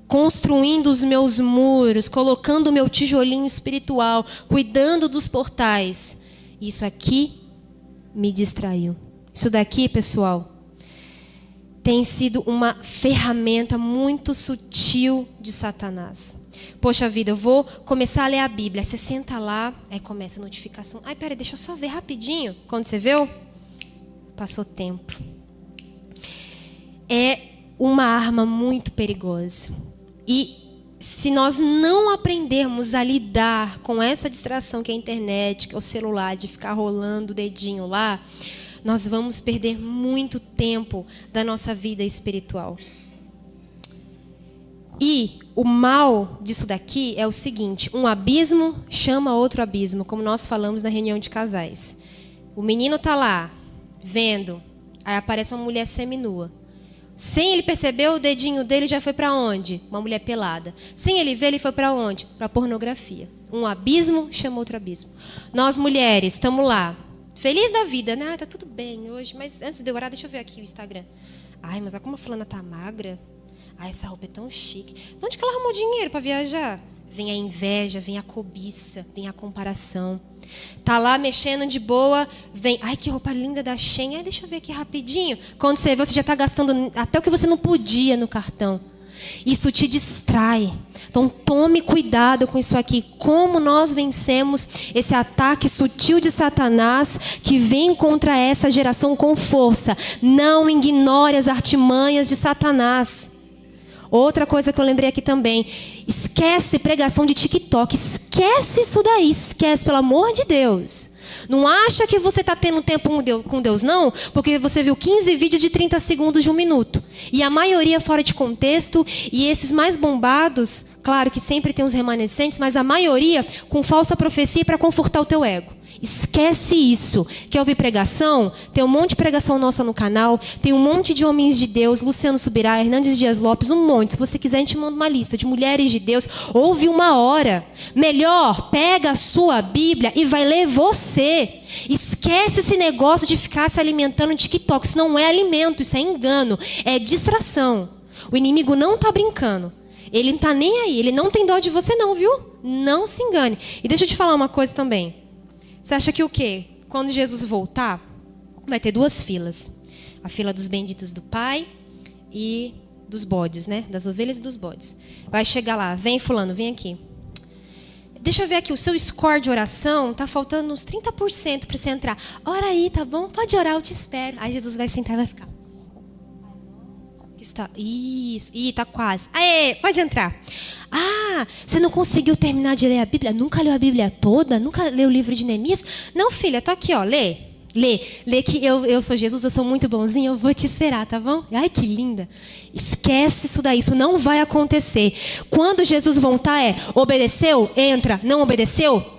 construindo os meus muros, colocando o meu tijolinho espiritual, cuidando dos portais. Isso aqui me distraiu. Isso daqui, pessoal, tem sido uma ferramenta muito sutil de Satanás. Poxa vida, eu vou começar a ler a Bíblia. Você senta lá, aí começa a notificação. Ai, peraí, deixa eu só ver rapidinho. Quando você viu, passou tempo. É uma arma muito perigosa. E se nós não aprendermos a lidar com essa distração que é a internet, que é o celular, de ficar rolando o dedinho lá, nós vamos perder muito tempo da nossa vida espiritual. E o mal disso daqui é o seguinte: um abismo chama outro abismo, como nós falamos na reunião de casais. O menino está lá, vendo, aí aparece uma mulher seminua. Sem ele perceber, o dedinho dele já foi para onde? Uma mulher pelada. Sem ele ver, ele foi para onde? Para pornografia. Um abismo chama outro abismo. Nós, mulheres, estamos lá, feliz da vida, né? Ah, tá tudo bem hoje, mas antes de eu orar, deixa eu ver aqui o Instagram. Ai, mas olha como a fulana tá magra. Ai, essa roupa é tão chique. De onde que ela arrumou dinheiro para viajar? Vem a inveja, vem a cobiça, vem a comparação. Tá lá mexendo de boa, vem, ai, que roupa linda da Shein. Ai, deixa eu ver aqui rapidinho. Quando você vê, você já está gastando até o que você não podia no cartão. Isso te distrai. Então tome cuidado com isso aqui. Como nós vencemos esse ataque sutil de Satanás que vem contra essa geração com força? Não ignore as artimanhas de Satanás. Outra coisa que eu lembrei aqui também, esquece pregação de TikTok, esquece isso daí, esquece, pelo amor de Deus. Não acha que você está tendo tempo com Deus, não, porque você viu 15 vídeos de 30 segundos de 1 minuto. E a maioria fora de contexto, e esses mais bombados, claro que sempre tem os remanescentes, mas a maioria com falsa profecia para confortar o teu ego. Esquece isso. Quer ouvir pregação? Tem um monte de pregação nossa no canal. Tem um monte de homens de Deus. Luciano Subirá, Hernandes Dias Lopes, um monte. Se você quiser, a gente manda uma lista de mulheres de Deus. Ouve 1 hora. Melhor, pega a sua Bíblia e vai ler você. Esquece esse negócio de ficar se alimentando de TikTok. Isso não é alimento, isso é engano. É distração. O inimigo não está brincando. Ele não está nem aí. Ele não tem dó de você não, viu? Não se engane. E deixa eu te falar uma coisa também. Você acha que o quê? Quando Jesus voltar, vai ter 2 filas. A fila dos benditos do Pai e dos bodes, né? Das ovelhas e dos bodes. Vai chegar lá, vem fulano, vem aqui. Deixa eu ver aqui, o seu score de oração está faltando uns 30% para você entrar. Ora aí, tá bom? Pode orar, eu te espero. Aí Jesus vai sentar e vai ficar. Isso, tá quase. Aê, pode entrar. Ah, você não conseguiu terminar de ler a Bíblia? Nunca leu a Bíblia toda? Nunca leu o livro de Neemias? Não, filha, tô aqui, ó, lê que eu sou Jesus, eu sou muito bonzinho, eu vou te esperar, tá bom? Ai, que linda. Esquece isso daí, isso não vai acontecer. Quando Jesus voltar obedeceu? Entra. Não obedeceu?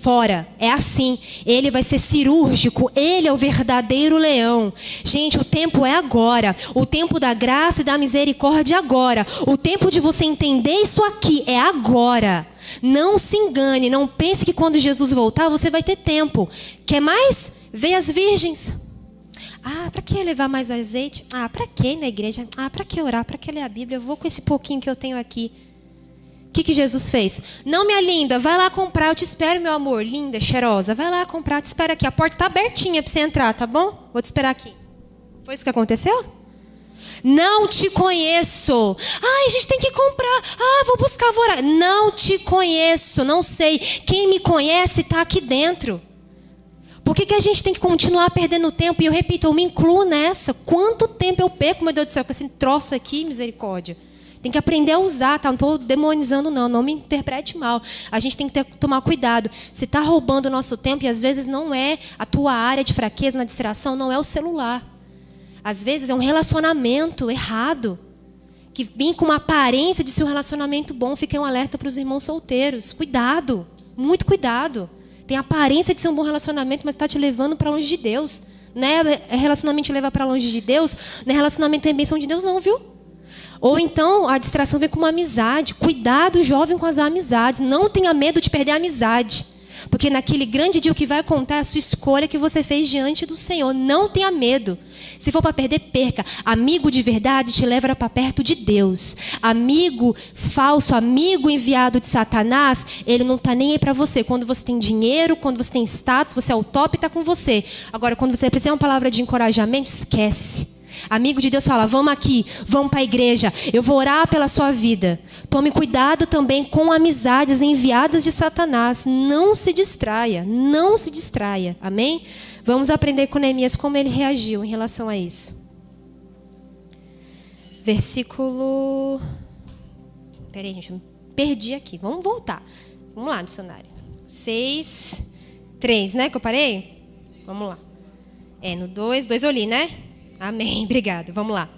Fora. É assim. Ele vai ser cirúrgico. Ele é o verdadeiro leão. Gente, o tempo é agora. O tempo da graça e da misericórdia é agora. O tempo de você entender isso aqui é agora. Não se engane. Não pense que quando Jesus voltar você vai ter tempo. Quer mais? Vê as virgens. Ah, para que levar mais azeite? Ah, para que ir na igreja? Ah, para que orar? Para que ler a Bíblia? Eu vou com esse pouquinho que eu tenho aqui. O que Jesus fez? Não, minha linda, vai lá comprar, eu te espero, meu amor. Linda, cheirosa, vai lá comprar, te espero aqui. A porta está abertinha para você entrar, tá bom? Vou te esperar aqui. Foi isso que aconteceu? Não te conheço. Ai, a gente tem que comprar. Ah, vou buscar, vou orar. Não te conheço, não sei. Quem me conhece está aqui dentro. Por que a gente tem que continuar perdendo tempo? E eu repito, eu me incluo nessa. Quanto tempo eu perco, meu Deus do céu, com esse troço aqui, misericórdia. Tem que aprender a usar, tá? Não estou demonizando, não me interprete mal. A gente tem que tomar cuidado. Se está roubando o nosso tempo, e às vezes não é a tua área de fraqueza na distração, não é o celular. Às vezes é um relacionamento errado, que vem com uma aparência de ser um relacionamento bom. Fiquei um alerta para os irmãos solteiros. Cuidado, muito cuidado. Tem a aparência de ser um bom relacionamento, mas está te levando para longe de Deus. Não é relacionamento te leva para longe de Deus, não é relacionamento tem bênção de Deus não, viu? Ou então a distração vem com uma amizade. Cuidado, jovem, com as amizades. Não tenha medo de perder a amizade. Porque naquele grande dia o que vai contar é a sua escolha que você fez diante do Senhor. Não tenha medo. Se for para perder, perca. Amigo de verdade te leva para perto de Deus. Amigo falso, amigo enviado de Satanás, ele não está nem aí para você. Quando você tem dinheiro, quando você tem status, você é o top e está com você. Agora, quando você precisa de uma palavra de encorajamento, esquece. Amigo de Deus fala, vamos aqui, vamos para a igreja, eu vou orar pela sua vida. Tome cuidado também com amizades enviadas de Satanás. Não se distraia, não se distraia, amém? Vamos aprender com Neemias como ele reagiu em relação a isso. Versículo... Peraí, gente, eu me perdi aqui, vamos voltar. Vamos lá, dicionário. 6:3, né, que eu parei? Vamos lá. No 2 eu li, né? Amém, obrigada. Vamos lá.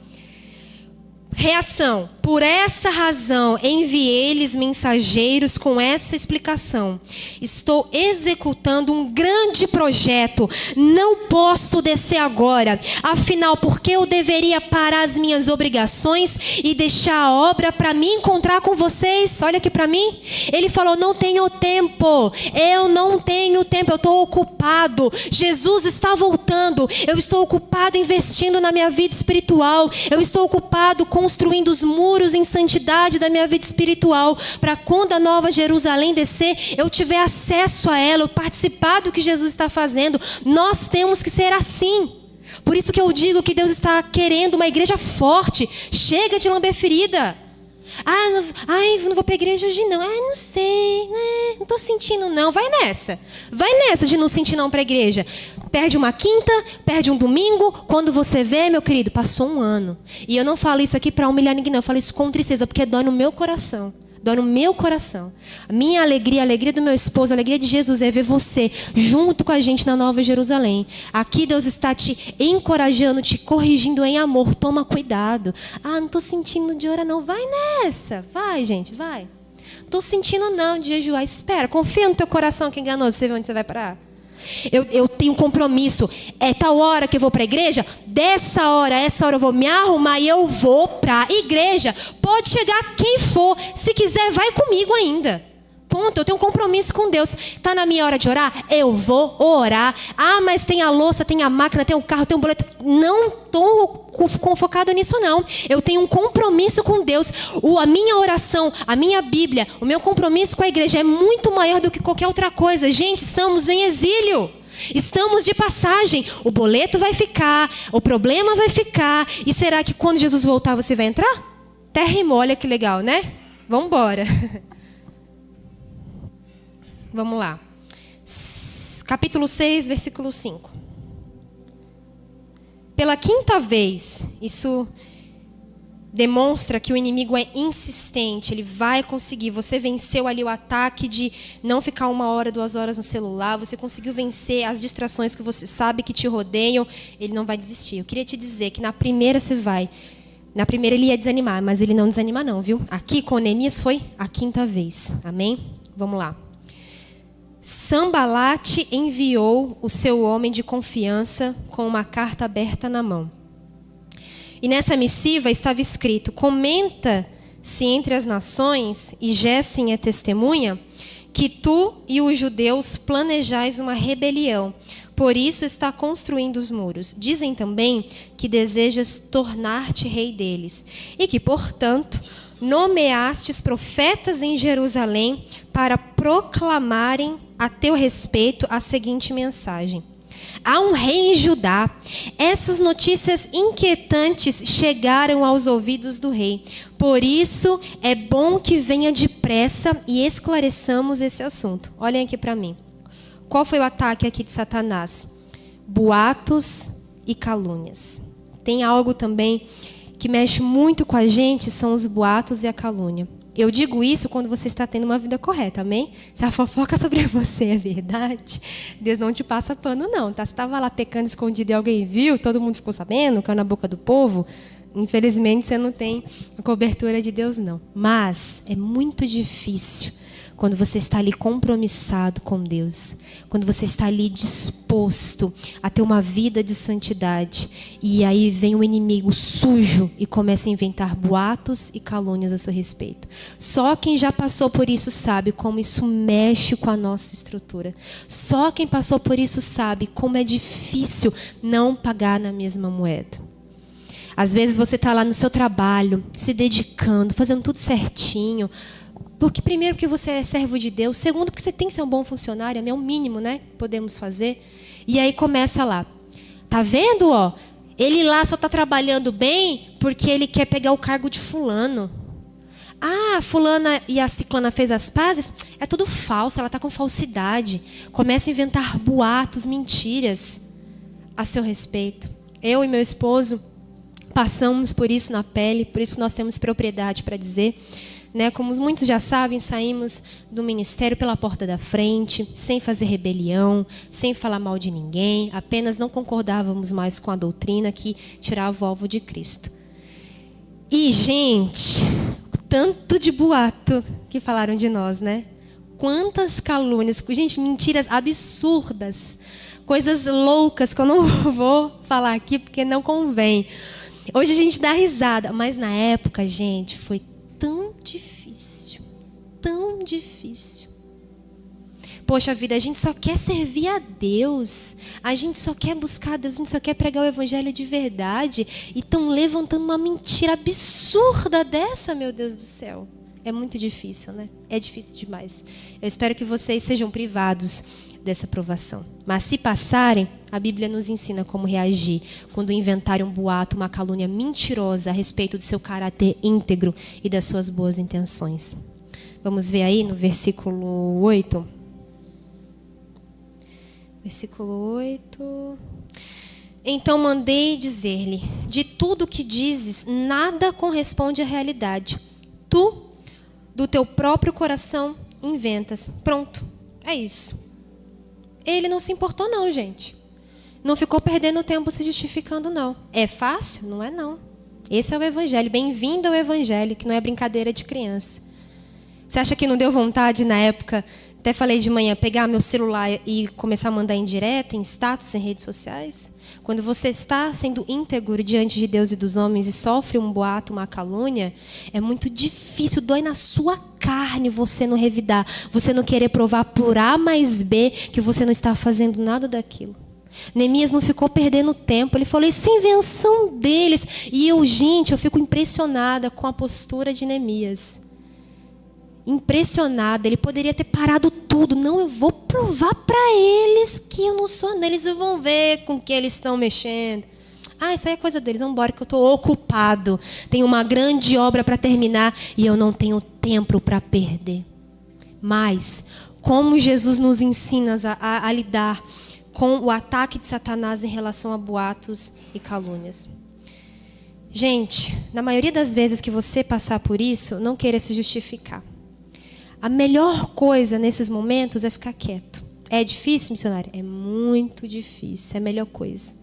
Reação. Por essa razão, enviei-lhes mensageiros com essa explicação. Estou executando um grande projeto. Não posso descer agora. Afinal, por que eu deveria parar as minhas obrigações e deixar a obra para me encontrar com vocês? Olha aqui para mim. Ele falou, não tenho tempo. Eu não tenho tempo. Eu estou ocupado. Jesus está voltando. Eu estou ocupado investindo na minha vida espiritual. Eu estou ocupado construindo os muros em santidade da minha vida espiritual, para quando a Nova Jerusalém descer, eu tiver acesso a ela, eu participar do que Jesus está fazendo. Nós temos que ser assim. Por isso que eu digo que Deus está querendo uma igreja forte. Chega de lamber ferida. Não vou para a igreja hoje não. Não sei, não estou sentindo não. Vai nessa de não sentir não para a igreja. Perde uma quinta, perde um domingo. Quando você vê, meu querido, passou um ano. E eu não falo isso aqui para humilhar ninguém, não. Eu falo isso com tristeza, porque dói no meu coração. Dói no meu coração. A minha alegria, a alegria do meu esposo, a alegria de Jesus é ver você junto com a gente na Nova Jerusalém. Aqui Deus está te encorajando, te corrigindo em amor. Toma cuidado. Não estou sentindo de orar não. Vai nessa. Vai, gente, vai. Não estou sentindo não de jejuar. Espera, confia no teu coração que enganou. Você vê onde você vai parar. Eu tenho um compromisso. É tal hora que eu vou para a igreja. Essa hora eu vou me arrumar e eu vou para a igreja. Pode chegar quem for. Se quiser, vai comigo ainda. Ponto, eu tenho um compromisso com Deus. Está na minha hora de orar? Eu vou orar. Mas tem a louça, tem a máquina, tem o carro, tem o boleto. Não estou focado nisso não. Eu tenho um compromisso com Deus. A minha oração, a minha Bíblia, o meu compromisso com a igreja é muito maior do que qualquer outra coisa. Gente, estamos em exílio. Estamos de passagem. O boleto vai ficar, o problema vai ficar. E será que quando Jesus voltar você vai entrar? Terra e molha, que legal, né? Vamos embora. Vamos lá. Capítulo 6, versículo 5. Pela quinta vez, isso demonstra que o inimigo é insistente, ele vai conseguir. Você venceu ali o ataque de não ficar 1 hora, 2 horas no celular, você conseguiu vencer as distrações que você sabe que te rodeiam, ele não vai desistir. Eu queria te dizer que na primeira você vai. Na primeira ele ia desanimar, mas ele não desanima não, viu? Aqui com Neemias foi a quinta vez. Amém? Vamos lá. Sambalate enviou o seu homem de confiança com uma carta aberta na mão. E nessa missiva estava escrito: comenta-se entre as nações, e Gésem é testemunha, que tu e os judeus planejais uma rebelião. Por isso está construindo os muros. Dizem também que desejas tornar-te rei deles. E que, portanto, nomeastes profetas em Jerusalém para proclamarem a teu respeito a seguinte mensagem. Há um rei em Judá. Essas notícias inquietantes chegaram aos ouvidos do rei. Por isso, é bom que venha depressa e esclareçamos esse assunto. Olhem aqui para mim. Qual foi o ataque aqui de Satanás? Boatos e calúnias. Tem algo também que mexe muito com a gente, são os boatos e a calúnia. Eu digo isso quando você está tendo uma vida correta, amém? Se a fofoca sobre você é verdade, Deus não te passa pano não, tá? Você estava lá pecando escondido e alguém viu, todo mundo ficou sabendo, caiu na boca do povo, infelizmente você não tem a cobertura de Deus não. Mas é muito difícil quando você está ali compromissado com Deus, quando você está ali disposto a ter uma vida de santidade, e aí vem o inimigo sujo e começa a inventar boatos e calúnias a seu respeito. Só quem já passou por isso sabe como isso mexe com a nossa estrutura. Só quem passou por isso sabe como é difícil não pagar na mesma moeda. Às vezes você está lá no seu trabalho, se dedicando, fazendo tudo certinho, porque primeiro que você é servo de Deus, segundo porque você tem que ser um bom funcionário, é o mínimo, né, que podemos fazer. E aí começa lá, tá vendo, ó? Ele lá só está trabalhando bem porque ele quer pegar o cargo de fulano. Ah, a fulana e a ciclana fez as pazes? É tudo falso, ela está com falsidade. Começa a inventar boatos, mentiras a seu respeito. Eu e meu esposo passamos por isso na pele, por isso nós temos propriedade para dizer. Né, como muitos já sabem, saímos do ministério pela porta da frente, sem fazer rebelião, sem falar mal de ninguém, apenas não concordávamos mais com a doutrina que tirava o alvo de Cristo. E, gente, tanto de boato que falaram de nós, né? Quantas calúnias, gente, mentiras absurdas, coisas loucas que eu não vou falar aqui porque não convém. Hoje a gente dá risada, mas na época, gente, foi tão difícil, tão difícil. Poxa vida, a gente só quer servir a Deus, a gente só quer buscar a Deus, a gente só quer pregar o evangelho de verdade, e estão levantando uma mentira absurda dessa, meu Deus do céu. É muito difícil, né? É difícil demais. Eu espero que vocês sejam privados dessa provação. Mas se passarem, a Bíblia nos ensina como reagir quando inventarem um boato, uma calúnia mentirosa a respeito do seu caráter íntegro e das suas boas intenções. Vamos ver aí no versículo 8. Versículo 8. Então mandei dizer-lhe, de tudo que dizes, nada corresponde à realidade. Tu, do teu próprio coração, inventas. Pronto, é isso. Ele não se importou não, gente. Não ficou perdendo tempo se justificando, não. É fácil? Não é, não. Esse é o evangelho. Bem-vindo ao evangelho, que não é brincadeira de criança. Você acha que não deu vontade, na época, até falei de manhã, pegar meu celular e começar a mandar indireta, em status, em redes sociais? Quando você está sendo íntegro diante de Deus e dos homens e sofre um boato, uma calúnia, é muito difícil, dói na sua carne você não revidar, você não querer provar por A mais B que você não está fazendo nada daquilo. Neemias não ficou perdendo tempo, ele falou, isso é invenção deles. E eu, gente, eu fico impressionada com a postura de Neemias. Impressionada, ele poderia ter parado tudo. Não, eu vou provar para eles que eu não sou neles, eles vão ver com que eles estão mexendo. Ah, isso aí é coisa deles, vamos embora que eu estou ocupado. Tenho uma grande obra para terminar e eu não tenho tempo para perder. Mas, como Jesus nos ensina a lidar com o ataque de Satanás em relação a boatos e calúnias? Gente, na maioria das vezes que você passar por isso, não queira se justificar. A melhor coisa nesses momentos é ficar quieto. É difícil, missionário? É muito difícil, é a melhor coisa.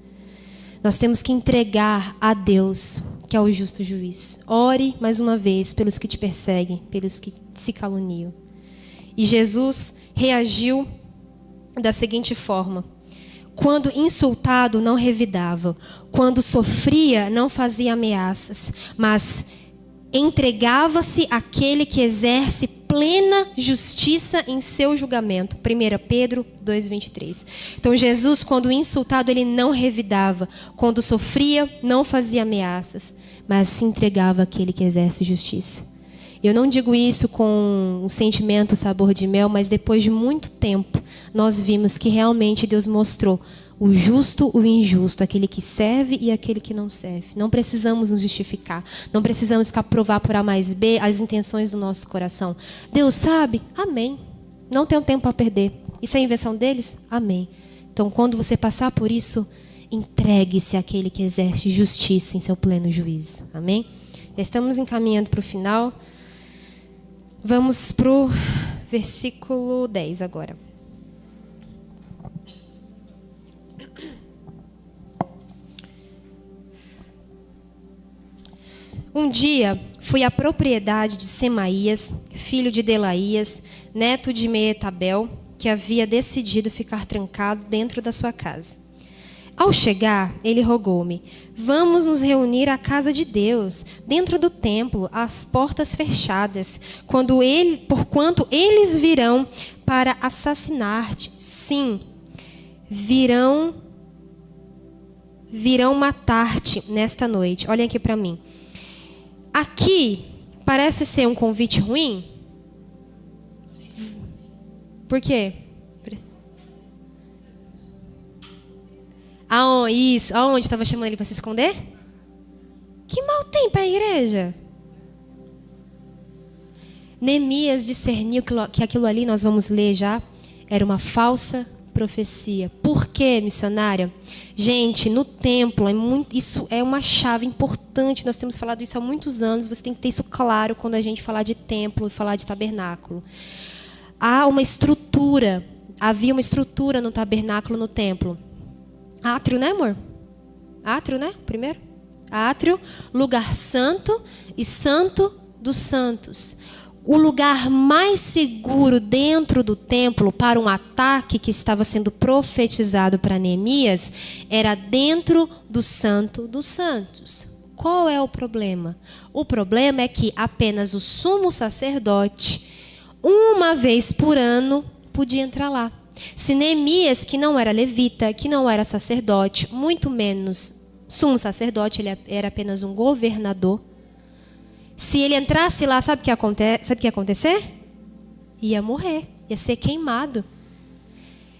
Nós temos que entregar a Deus, que é o justo juiz. Ore mais uma vez pelos que te perseguem, pelos que se caluniam. E Jesus reagiu da seguinte forma: quando insultado, não revidava. Quando sofria, não fazia ameaças, mas entregava-se àquele que exerce plena justiça em seu julgamento. 1 Pedro 2,23. Então Jesus, quando insultado, ele não revidava. Quando sofria, não fazia ameaças, mas se entregava àquele que exerce justiça. Eu não digo isso com um sentimento sabor de mel, mas depois de muito tempo, nós vimos que realmente Deus mostrou o justo, o injusto, aquele que serve e aquele que não serve. Não precisamos nos justificar. Não precisamos ficar provar por A mais B as intenções do nosso coração. Deus sabe? Amém. Não tenho tempo a perder. Isso é invenção deles? Amém. Então, quando você passar por isso, entregue-se àquele que exerce justiça em seu pleno juízo. Amém? Já estamos encaminhando para o final. Vamos para o versículo 10 agora. Um dia fui à propriedade de Semaías, filho de Delaías, neto de Meetabel, que havia decidido ficar trancado dentro da sua casa. Ao chegar, ele rogou-me: vamos nos reunir à casa de Deus, dentro do templo, às portas fechadas, porquanto eles virão para assassinar-te. Sim, virão matar-te nesta noite. Olhem aqui para mim. Aqui parece ser um convite ruim? Por quê? Aonde estava chamando ele para se esconder? Que mal tem para a igreja? Neemias discerniu que aquilo ali, nós vamos ler já, era uma falsa profecia. Por quê, missionária? Gente, no templo, isso é uma chave importante, nós temos falado isso há muitos anos, você tem que ter isso claro quando a gente falar de templo e falar de tabernáculo. Havia uma estrutura no tabernáculo, no templo. Átrio, né, amor? Átrio, né? Primeiro. Átrio, lugar santo e santo dos santos. O lugar mais seguro dentro do templo para um ataque que estava sendo profetizado para Neemias era dentro do Santo dos Santos. Qual é o problema? O problema é que apenas o sumo sacerdote, uma vez por ano, podia entrar lá. Se Neemias, que não era levita, que não era sacerdote, muito menos sumo sacerdote, ele era apenas um governador. Se ele entrasse lá, sabe o que ia acontecer? Ia morrer, ia ser queimado.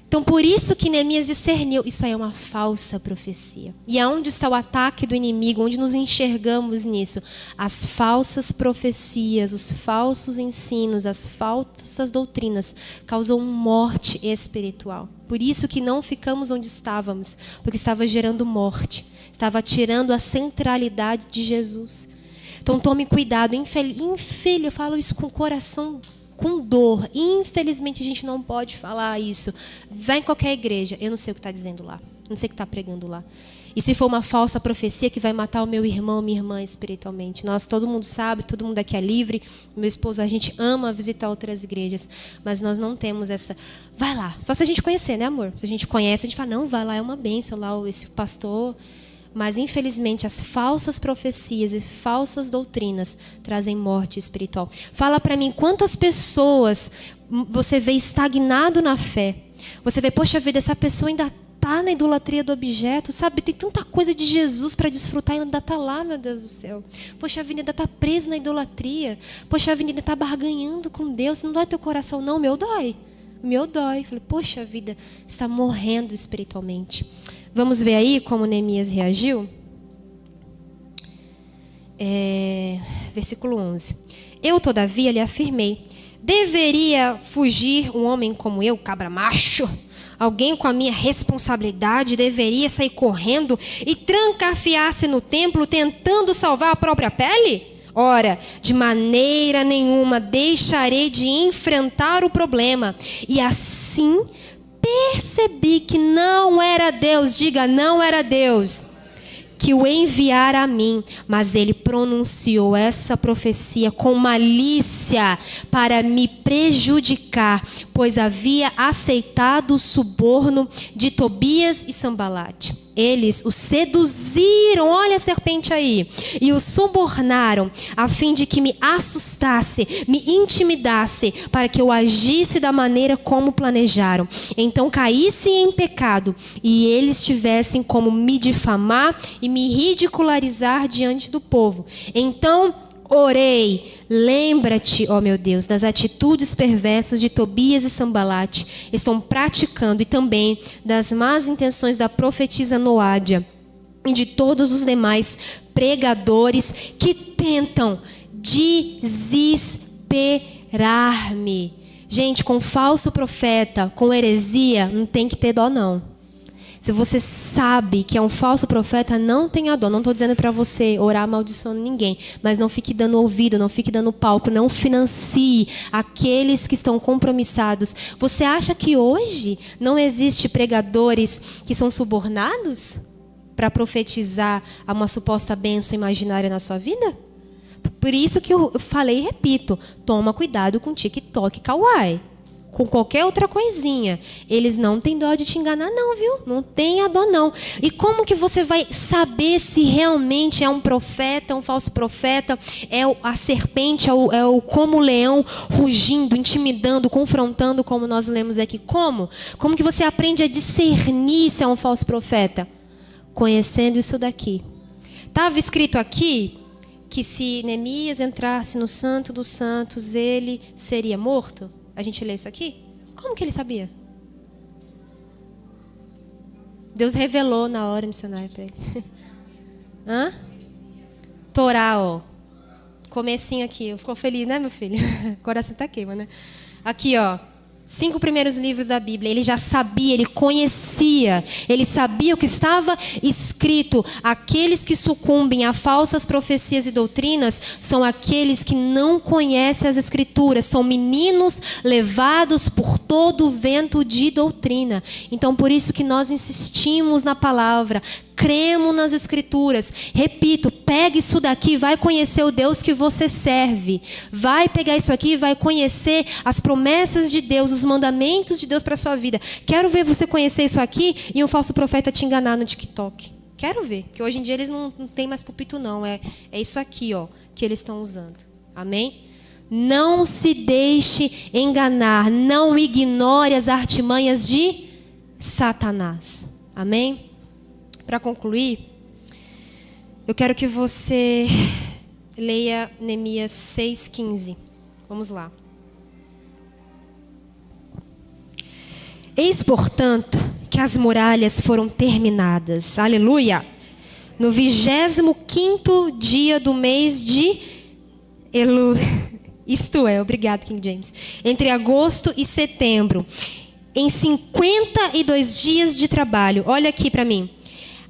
Então, por isso que Neemias discerniu, isso aí é uma falsa profecia. E aonde está o ataque do inimigo? Onde nos enxergamos nisso? As falsas profecias, os falsos ensinos, as falsas doutrinas causam morte espiritual. Por isso que não ficamos onde estávamos, porque estava gerando morte, estava tirando a centralidade de Jesus. Então tome cuidado, eu falo isso com o coração, com dor. Infelizmente a gente não pode falar isso. Vai em qualquer igreja, eu não sei o que está dizendo lá, não sei o que está pregando lá. E se for uma falsa profecia que vai matar o meu irmão, minha irmã espiritualmente. Todo mundo sabe, todo mundo aqui é livre. Meu esposo, a gente ama visitar outras igrejas, mas nós não temos essa... Vai lá, só se a gente conhecer, né, amor? Se a gente conhece, a gente fala, não, vai lá, é uma bênção lá, esse pastor... Mas, infelizmente, as falsas profecias e falsas doutrinas trazem morte espiritual. Fala para mim, quantas pessoas você vê estagnado na fé? Você vê, poxa vida, essa pessoa ainda está na idolatria do objeto, sabe? Tem tanta coisa de Jesus para desfrutar e ainda está lá, meu Deus do céu. Poxa vida, ainda está preso na idolatria. Poxa vida, ainda está barganhando com Deus. Não dói teu coração, não? Meu dói. Meu dói. Falei, poxa vida, está morrendo espiritualmente. Vamos ver aí como Neemias reagiu? Versículo 11. Eu, todavia, lhe afirmei: deveria fugir um homem como eu, cabra macho? Alguém com a minha responsabilidade deveria sair correndo e trancafiar-se no templo tentando salvar a própria pele? Ora, de maneira nenhuma deixarei de enfrentar o problema. E assim percebi que não era Deus, diga, não era Deus, que o enviara a mim, mas ele pronunciou essa profecia com malícia para me prejudicar, pois havia aceitado o suborno de Tobias e Sambalate. Eles o seduziram, olha a serpente aí, e o subornaram, a fim de que me assustasse, me intimidasse, para que eu agisse da maneira como planejaram. Então caísse em pecado, e eles tivessem como me difamar e me ridicularizar diante do povo. Então orei, Lembra-te, ó meu Deus, das atitudes perversas de Tobias e Sambalate, estão praticando, e também das más intenções da profetisa Noádia e de todos os demais pregadores que tentam desesperar-me. Gente, com falso profeta, com heresia, não tem que ter dó, não. Se você sabe que é um falso profeta, não tenha dó. Não estou dizendo para você orar amaldiçoando ninguém, mas não fique dando ouvido, não fique dando palco, não financie aqueles que estão compromissados. Você acha que hoje não existe pregadores que são subornados para profetizar uma suposta bênção imaginária na sua vida? Por isso que eu falei e repito, toma cuidado com TikTok e Kawaii. Com qualquer outra coisinha. Eles não têm dó de te enganar não, viu? Não tenha dó não. E como que você vai saber se realmente é um profeta, um falso profeta, é a serpente, como o leão rugindo, intimidando, confrontando, como nós lemos aqui? Como? Como que você aprende a discernir se é um falso profeta? Conhecendo isso daqui. Estava escrito aqui que se Neemias entrasse no Santo dos Santos, ele seria morto? A gente lê isso aqui? Como que ele sabia? Deus revelou na hora missionária para ele. Hã? Torá, ó. Comecinho aqui. Ficou feliz, né, meu filho? O coração tá queima, né? Aqui, ó. 5 primeiros livros da Bíblia. Ele já sabia, ele conhecia. Ele sabia o que estava escrito. Aqueles que sucumbem a falsas profecias e doutrinas são aqueles que não conhecem as Escrituras. São meninos levados por todo o vento de doutrina. Então, por isso que nós insistimos na palavra. Cremos nas Escrituras. Repito, pega isso daqui e vai conhecer o Deus que você serve. Vai pegar isso aqui e vai conhecer as promessas de Deus, os mandamentos de Deus para a sua vida. Quero ver você conhecer isso aqui e um falso profeta te enganar no TikTok. Quero ver, que hoje em dia eles não têm mais púlpito não. É isso aqui, ó, que eles estão usando. Amém? Não se deixe enganar. Não ignore as artimanhas de Satanás. Amém? Para concluir, eu quero que você leia Neemias 6,15. Vamos lá. Eis, portanto, que as muralhas foram terminadas. Aleluia! No 25º dia do mês de Elu. Isto é, obrigado, King James. Entre agosto e setembro. Em 52 dias de trabalho. Olha aqui para mim.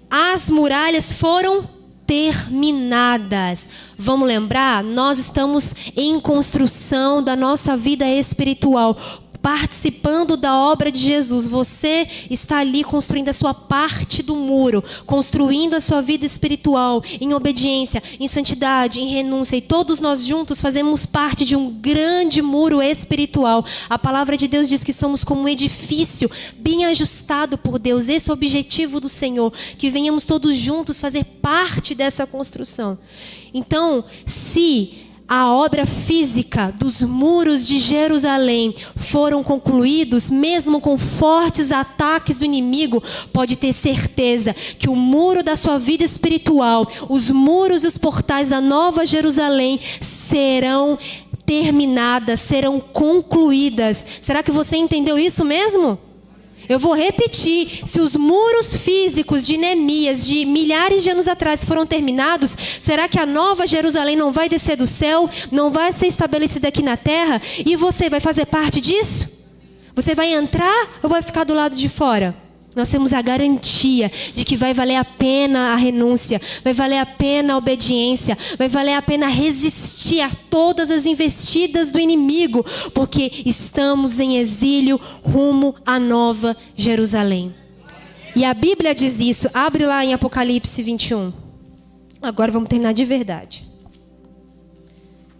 As muralhas foram terminadas. Vamos lembrar? Nós estamos em construção da nossa vida espiritual, participando da obra de Jesus. Você está ali construindo a sua parte do muro, construindo a sua vida espiritual em obediência, em santidade, em renúncia. E todos nós juntos fazemos parte de um grande muro espiritual. A palavra de Deus diz que somos como um edifício bem ajustado por Deus. Esse é o objetivo do Senhor, que venhamos todos juntos fazer parte dessa construção. Então, se a obra física dos muros de Jerusalém foram concluídos, mesmo com fortes ataques do inimigo, pode ter certeza que o muro da sua vida espiritual, os muros e os portais da Nova Jerusalém serão terminadas, serão concluídas. Será que você entendeu isso mesmo? Eu vou repetir, se os muros físicos de Neemias, de milhares de anos atrás, foram terminados, será que a Nova Jerusalém não vai descer do céu, não vai ser estabelecida aqui na terra, e você vai fazer parte disso? Você vai entrar ou vai ficar do lado de fora? Nós temos a garantia de que vai valer a pena a renúncia, vai valer a pena a obediência, vai valer a pena resistir a todas as investidas do inimigo, porque estamos em exílio rumo à Nova Jerusalém. E a Bíblia diz isso. Abre lá em Apocalipse 21. Agora vamos terminar de verdade.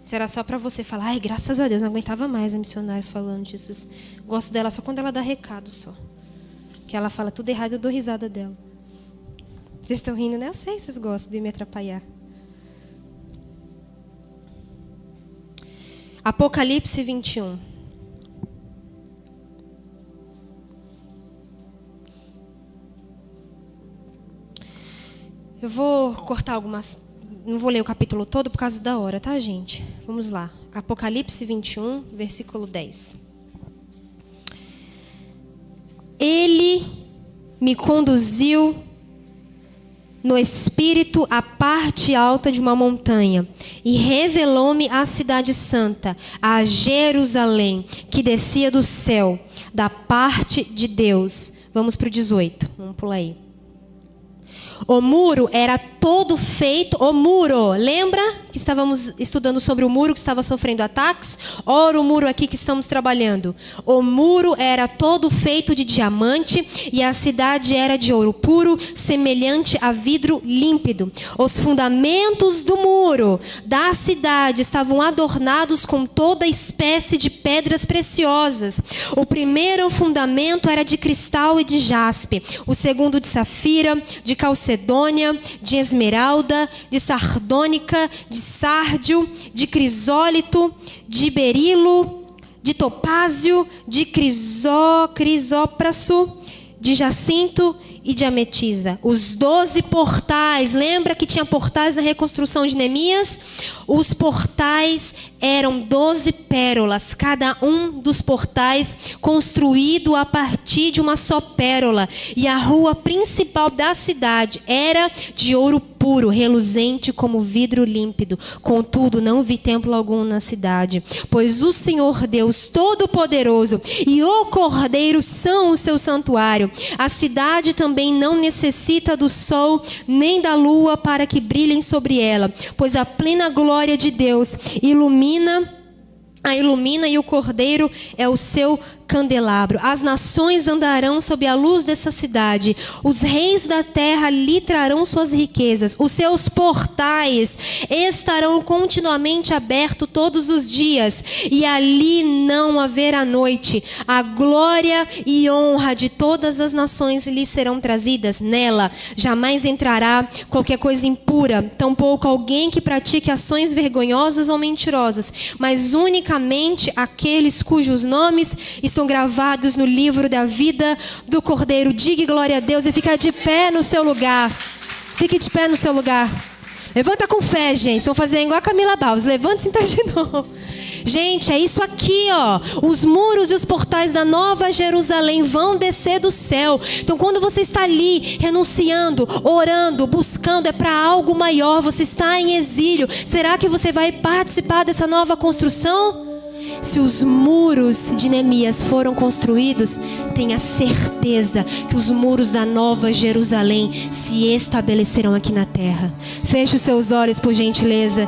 Isso era só para você falar, ai, graças a Deus, não aguentava mais a missionária falando de Jesus. Gosto dela só quando ela dá recado só. Que ela fala tudo errado, eu dou risada dela. Vocês estão rindo, né? Eu sei que vocês gostam de me atrapalhar. Apocalipse 21. Eu vou cortar algumas não vou ler o capítulo todo por causa da hora, tá, gente? Vamos lá. Apocalipse 21, versículo 10. Ele me conduziu no espírito à parte alta de uma montanha e revelou-me a cidade santa, a Jerusalém, que descia do céu, da parte de Deus. Vamos para o 18, vamos pular aí. O muro era todo feito, lembra que estávamos estudando sobre o muro que estava sofrendo ataques? Ora, o muro aqui que estamos trabalhando. O muro era todo feito de diamante e a cidade era de ouro puro, semelhante a vidro límpido. Os fundamentos do muro da cidade estavam adornados com toda espécie de pedras preciosas. O primeiro fundamento era de cristal e de jaspe, o segundo de safira, de calcedônia, de esmeralda, de sardônica, de sárdio, de crisólito, de berilo, de topázio, de crisópraso, de jacinto e de ametisa. Os 12 portais, lembra que tinha portais na reconstrução de Neemias? Os portais eram 12 pérolas, cada um dos portais construído a partir de uma só pérola. E a rua principal da cidade era de ouro puro, reluzente como vidro límpido. Contudo, não vi templo algum na cidade, pois o Senhor Deus Todo-Poderoso e o Cordeiro são o seu santuário. A cidade também não necessita do sol nem da lua para que brilhem sobre ela, pois a plena glória de Deus ilumina e o Cordeiro é o seu candelabro. As nações andarão sob a luz dessa cidade. Os reis da terra lhe trarão suas riquezas. Os seus portais estarão continuamente abertos todos os dias, e ali não haverá noite. A glória e honra de todas as nações lhe serão trazidas. Nela jamais entrará qualquer coisa impura, tampouco alguém que pratique ações vergonhosas ou mentirosas, mas unicamente aqueles cujos nomes estão gravados no livro da vida do Cordeiro. Diga glória a Deus e fica de pé no seu lugar. Fique de pé no seu lugar. Levanta com fé, gente. Estão fazendo igual a Camila Barros. Levanta e senta de novo. Gente, é isso aqui, ó. Os muros e os portais da Nova Jerusalém vão descer do céu. Então, quando você está ali, renunciando, orando, buscando, é para algo maior. Você está em exílio. Será que você vai participar dessa nova construção? Se os muros de Neemias foram construídos, tenha certeza que os muros da Nova Jerusalém se estabelecerão aqui na terra. Feche os seus olhos, por gentileza.